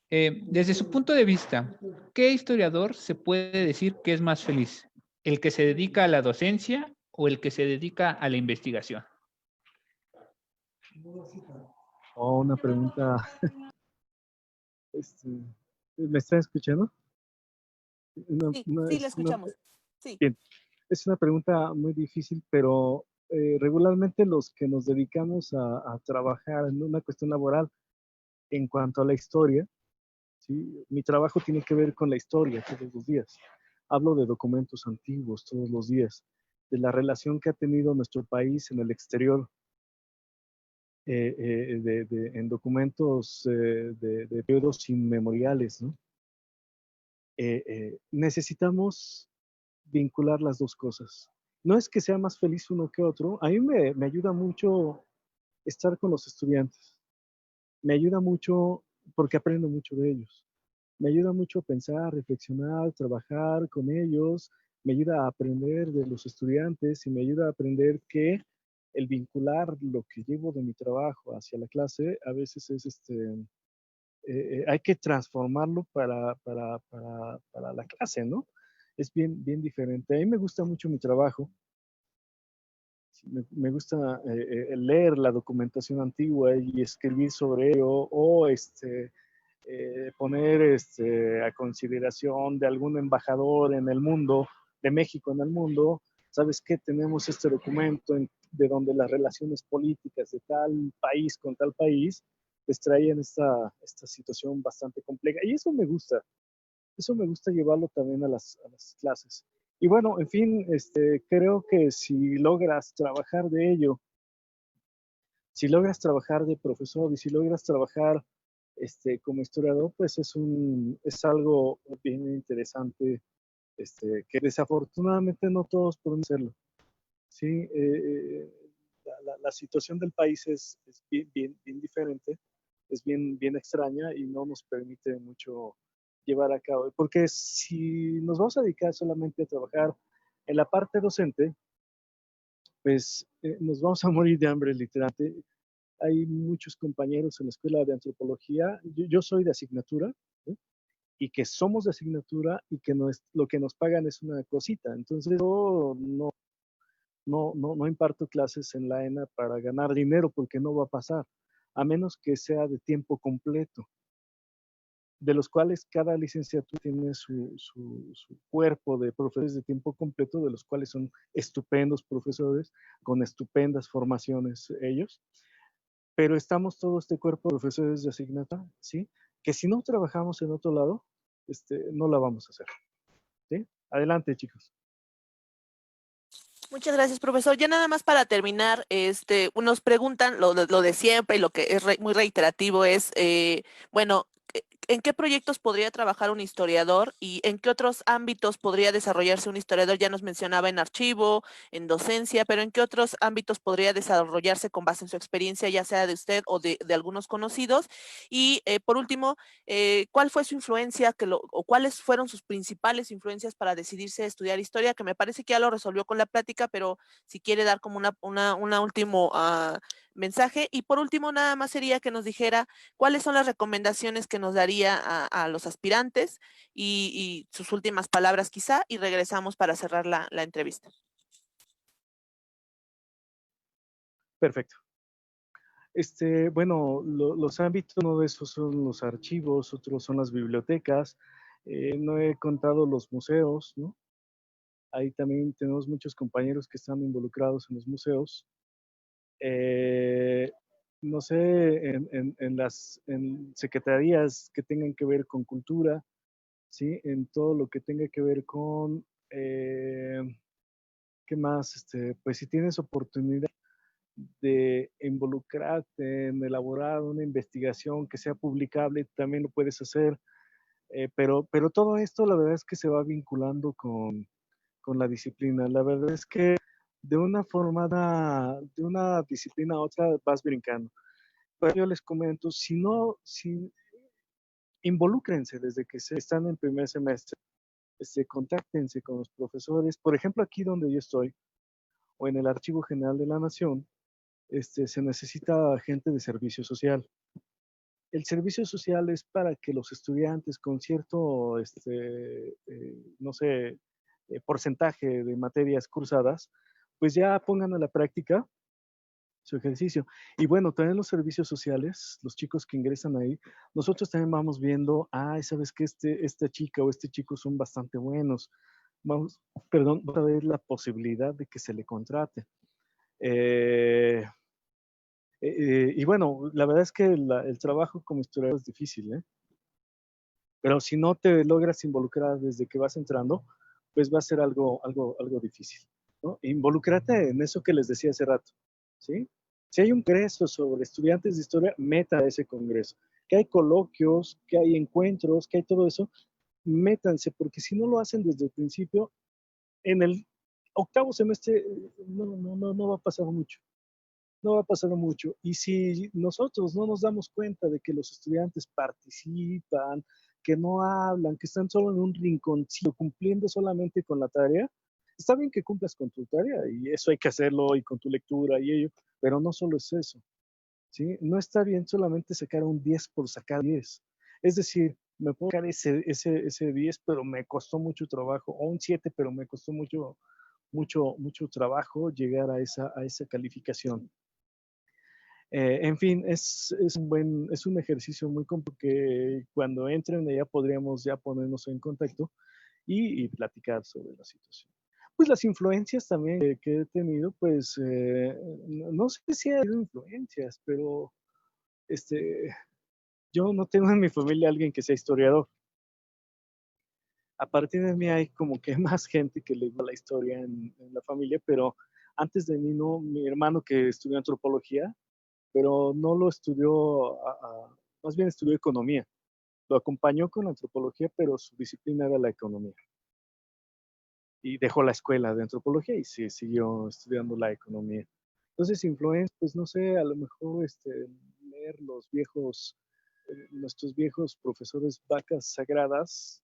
Desde su punto de vista, ¿qué historiador se puede decir que es más feliz? ¿El que se dedica a la docencia o el que se dedica a la investigación? Oh, una pregunta. Este, ¿me están escuchando? Sí, sí, la escuchamos. Sí. Bien, es una pregunta muy difícil, pero regularmente los que nos dedicamos a trabajar en una cuestión laboral en cuanto a la historia, ¿sí? Mi trabajo tiene que ver con la historia todos los días. Hablo de documentos antiguos todos los días, de la relación que ha tenido nuestro país en el exterior, en documentos de periodos inmemoriales, ¿no? Necesitamos vincular las dos cosas. No es que sea más feliz uno que otro, a mí me ayuda mucho estar con los estudiantes, me ayuda mucho porque aprendo mucho de ellos, me ayuda mucho a pensar, reflexionar, trabajar con ellos, me ayuda a aprender de los estudiantes y me ayuda a aprender que el vincular lo que llevo de mi trabajo hacia la clase a veces es hay que transformarlo para la clase, ¿no? Es bien diferente. A mí me gusta mucho mi trabajo. Me gusta leer la documentación antigua y escribir sobre ello o poner a consideración de algún embajador en el mundo, de México en el mundo. ¿Sabes qué? Tenemos este documento de donde las relaciones políticas de tal país con tal país pues traían esta situación bastante compleja. Y eso me gusta llevarlo también a las clases. Y bueno, en fin, creo que si logras trabajar de ello, si logras trabajar de profesor y si logras trabajar como historiador, pues es algo bien interesante, que desafortunadamente no todos pueden hacerlo. Sí, la situación del país es bien diferente, es bien extraña y no nos permite mucho llevar a cabo. Porque si nos vamos a dedicar solamente a trabajar en la parte docente, pues nos vamos a morir de hambre literalmente. Hay muchos compañeros en la escuela de antropología, yo soy de asignatura, ¿eh? Y que somos de asignatura y que lo que nos pagan es una cosita. Entonces yo no imparto clases en la ENA para ganar dinero porque no va a pasar, a menos que sea de tiempo completo, de los cuales cada licenciatura tiene su cuerpo de profesores de tiempo completo, de los cuales son estupendos profesores, con estupendas formaciones ellos, pero estamos todo este cuerpo de profesores de asignatura, ¿sí? Que si no trabajamos en otro lado, no la vamos a hacer, ¿sí? Adelante, chicos. Muchas gracias, profesor. Ya nada más para terminar, nos preguntan lo de siempre y lo que es muy reiterativo es, bueno, ¿en qué proyectos podría trabajar un historiador y en qué otros ámbitos podría desarrollarse un historiador? Ya nos mencionaba en archivo, en docencia, pero ¿en qué otros ámbitos podría desarrollarse con base en su experiencia, ya sea de usted o de algunos conocidos? Y por último, ¿cuál fue su influencia o cuáles fueron sus principales influencias para decidirse a estudiar historia? Que me parece que ya lo resolvió con la plática, pero si quiere dar como una último mensaje. Y por último, nada más sería que nos dijera cuáles son las recomendaciones que nos daría a los aspirantes y sus últimas palabras quizá, y regresamos para cerrar la entrevista. Perfecto. Bueno, los ámbitos, uno de esos son los archivos, otros son las bibliotecas, no he contado los museos, ¿no? Ahí también tenemos muchos compañeros que están involucrados en los museos. Eh, no sé, en secretarías que tengan que ver con cultura, ¿sí? En todo lo que tenga que ver con, ¿qué más? Pues si tienes oportunidad de involucrarte en elaborar una investigación que sea publicable, también lo puedes hacer. Pero todo esto, la verdad es que se va vinculando con la disciplina. La verdad es que de una forma, de una disciplina a otra, vas brincando. Pero yo les comento, si involúcrense desde que se están en primer semestre, contáctense con los profesores. Por ejemplo, aquí donde yo estoy, o en el Archivo General de la Nación, se necesita gente de servicio social. El servicio social es para que los estudiantes con cierto, no sé, porcentaje de materias cursadas pues ya pongan a la práctica su ejercicio. Y bueno, también los servicios sociales, los chicos que ingresan ahí, nosotros también vamos viendo, sabes que esta chica o este chico son bastante buenos. Vamos, perdón, va a ver la posibilidad de que se le contrate. Eh, y bueno, la verdad es que el trabajo como historiador es difícil, ¿eh? Pero si no te logras involucrar desde que vas entrando, pues va a ser algo difícil, ¿no? Involúcrate en eso que les decía hace rato, ¿sí? Si hay un congreso sobre estudiantes de historia, meta a ese congreso. Que hay coloquios, que hay encuentros, que hay todo eso, métanse, porque si no lo hacen desde el principio, en el octavo semestre no va a pasar mucho. No va a pasar mucho. Y si nosotros no nos damos cuenta de que los estudiantes participan, que no hablan, que están solo en un rinconcito cumpliendo solamente con la tarea, está bien que cumplas con tu tarea y eso hay que hacerlo y con tu lectura y ello, pero no solo es eso, ¿sí? No está bien solamente sacar un 10 por sacar 10. Es decir, me puedo sacar ese 10, pero me costó mucho trabajo, o un 7, pero me costó mucho trabajo llegar a esa calificación. En fin, es un ejercicio muy complejo que cuando entren ya podríamos ya ponernos en contacto y platicar sobre la situación. Pues las influencias también que he tenido, pues no sé si ha habido influencias, pero yo no tengo en mi familia alguien que sea historiador. A partir de mí hay como que más gente que le gusta la historia en la familia, pero antes de mí no, mi hermano que estudió antropología, pero no lo estudió, más bien estudió economía. Lo acompañó con la antropología, pero su disciplina era la economía. Y dejó la escuela de antropología y siguió estudiando la economía. Entonces, influencia, pues no sé, a lo mejor leer nuestros viejos profesores vacas sagradas,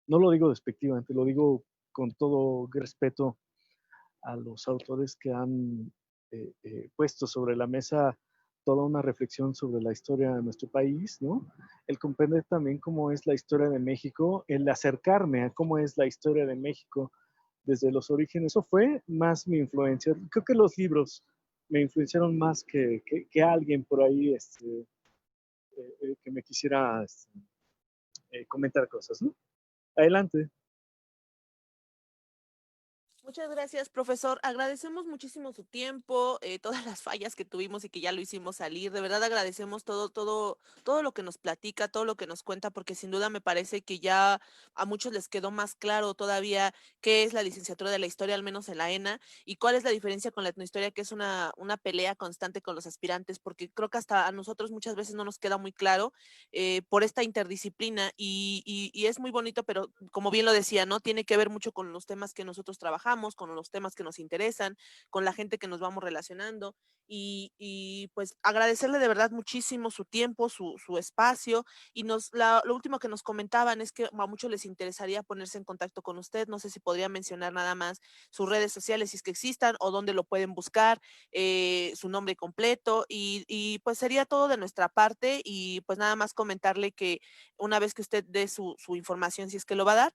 no lo digo despectivamente, lo digo con todo respeto a los autores que han puesto sobre la mesa toda una reflexión sobre la historia de nuestro país, ¿no? El comprender también cómo es la historia de México, el acercarme a cómo es la historia de México desde los orígenes, eso fue más mi influencia. Creo que los libros me influenciaron más que alguien por ahí que me quisiera comentar cosas, ¿no? Adelante. Muchas gracias, profesor. Agradecemos muchísimo su tiempo, todas las fallas que tuvimos y que ya lo hicimos salir. De verdad agradecemos todo lo que nos platica, todo lo que nos cuenta, porque sin duda me parece que ya a muchos les quedó más claro todavía qué es la licenciatura de la historia, al menos en la ENA, y cuál es la diferencia con la etnohistoria, que es una pelea constante con los aspirantes, porque creo que hasta a nosotros muchas veces no nos queda muy claro por esta interdisciplina y es muy bonito, pero como bien lo decía, ¿no? Tiene que ver mucho con los temas que nosotros trabajamos, con los temas que nos interesan, con la gente que nos vamos relacionando pues agradecerle de verdad muchísimo su tiempo, su espacio y lo último que nos comentaban es que a muchos les interesaría ponerse en contacto con usted, no sé si podría mencionar nada más sus redes sociales si es que existan o dónde lo pueden buscar, su nombre completo pues sería todo de nuestra parte y pues nada más comentarle que una vez que usted dé su información, si es que lo va a dar,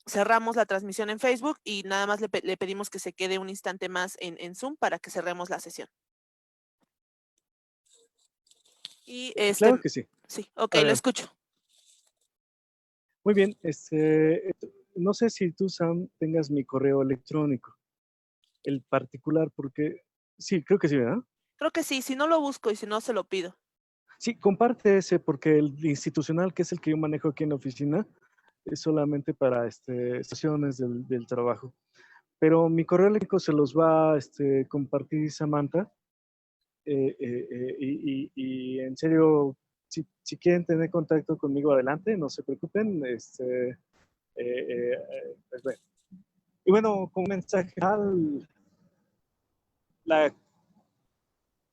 cerramos la transmisión en Facebook y nada más le pedimos que se quede un instante más en Zoom para que cerremos la sesión. Y Claro que sí. sí, ok, lo Adelante. escucho. Muy bien, no sé si tú, Sam, tengas mi correo electrónico, el particular, porque sí, creo que sí, ¿verdad? Creo que sí, si no lo busco y si no se lo pido. Sí, comparte ese, porque el institucional, que es el que yo manejo aquí en la oficina, es solamente para sesiones del trabajo. Pero mi correo electrónico se los va a compartir Samantha. Y en serio, si quieren tener contacto conmigo, adelante, no se preocupen. Pues bueno. Y bueno, con mensaje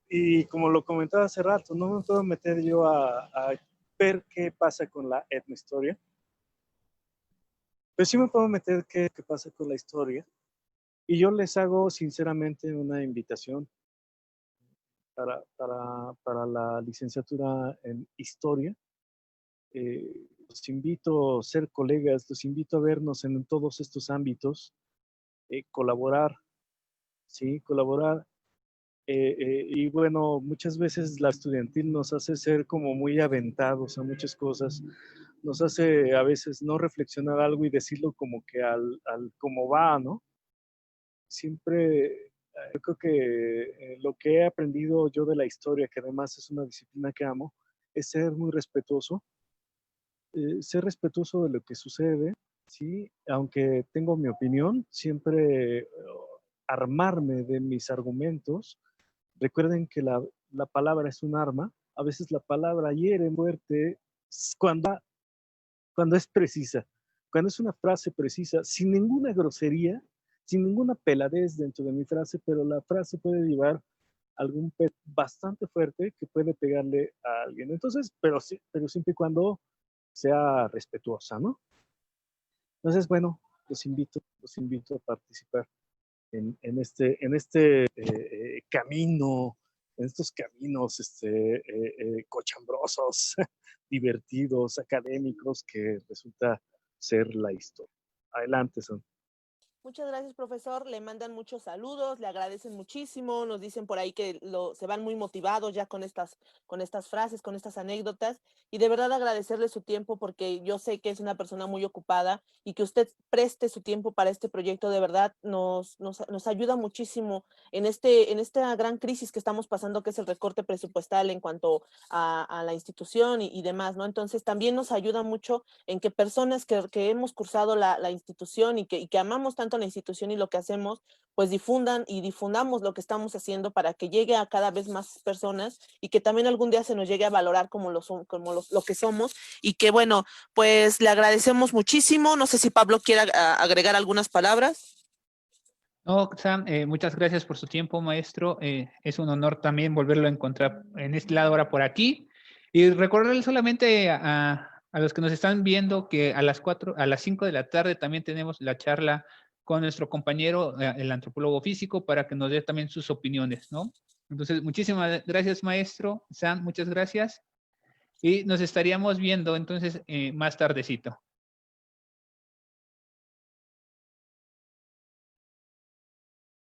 y como lo comentaba hace rato, no me puedo meter yo a ver qué pasa con la etnohistoria, pero sí me puedo meter qué pasa con la historia. Y yo les hago sinceramente una invitación para la licenciatura en historia. Los invito a ser colegas, los invito a vernos en todos estos ámbitos, colaborar ¿sí? Colaborar. Y bueno, muchas veces la estudiantil nos hace ser como muy aventados a muchas cosas, nos hace a veces no reflexionar algo y decirlo como que al como va, ¿no? Siempre, yo creo que lo que he aprendido yo de la historia, que además es una disciplina que amo, es ser respetuoso de lo que sucede, ¿sí? Aunque tengo mi opinión, siempre armarme de mis argumentos. Recuerden que la palabra es un arma, a veces la palabra hiere fuerte cuando, cuando es precisa, cuando es una frase precisa, sin ninguna grosería, sin ninguna peladez dentro de mi frase, pero la frase puede llevar algún bastante fuerte que puede pegarle a alguien. Entonces, pero siempre y cuando sea respetuosa, ¿no? Entonces, bueno, los invito a participar en este camino, en estos caminos cochambrosos, divertidos, académicos, que resulta ser la historia. Adelante, Son. Muchas gracias, profesor. Le mandan muchos saludos, le agradecen muchísimo, nos dicen por ahí que se van muy motivados ya con estas frases, con estas anécdotas. Y de verdad agradecerle su tiempo porque yo sé que es una persona muy ocupada y que usted preste su tiempo para este proyecto de verdad nos ayuda muchísimo en esta gran crisis que estamos pasando, que es el recorte presupuestal en cuanto a la institución y demás, ¿no? Entonces también nos ayuda mucho en que personas que hemos cursado la institución y que amamos tanto la institución y lo que hacemos, pues difundamos lo que estamos haciendo para que llegue a cada vez más personas y que también algún día se nos llegue a valorar como lo que somos. Y que bueno, pues le agradecemos muchísimo. No sé si Pablo quiera agregar algunas palabras. No, Sam, muchas gracias por su tiempo, maestro. Es un honor también volverlo a encontrar en este lado ahora por aquí. Y recordarles solamente a los que nos están viendo que a las 5 de la tarde también tenemos la charla con nuestro compañero, el antropólogo físico, para que nos dé también sus opiniones, ¿no? Entonces, muchísimas gracias, maestro. Sam, muchas gracias. Y nos estaríamos viendo entonces más tardecito.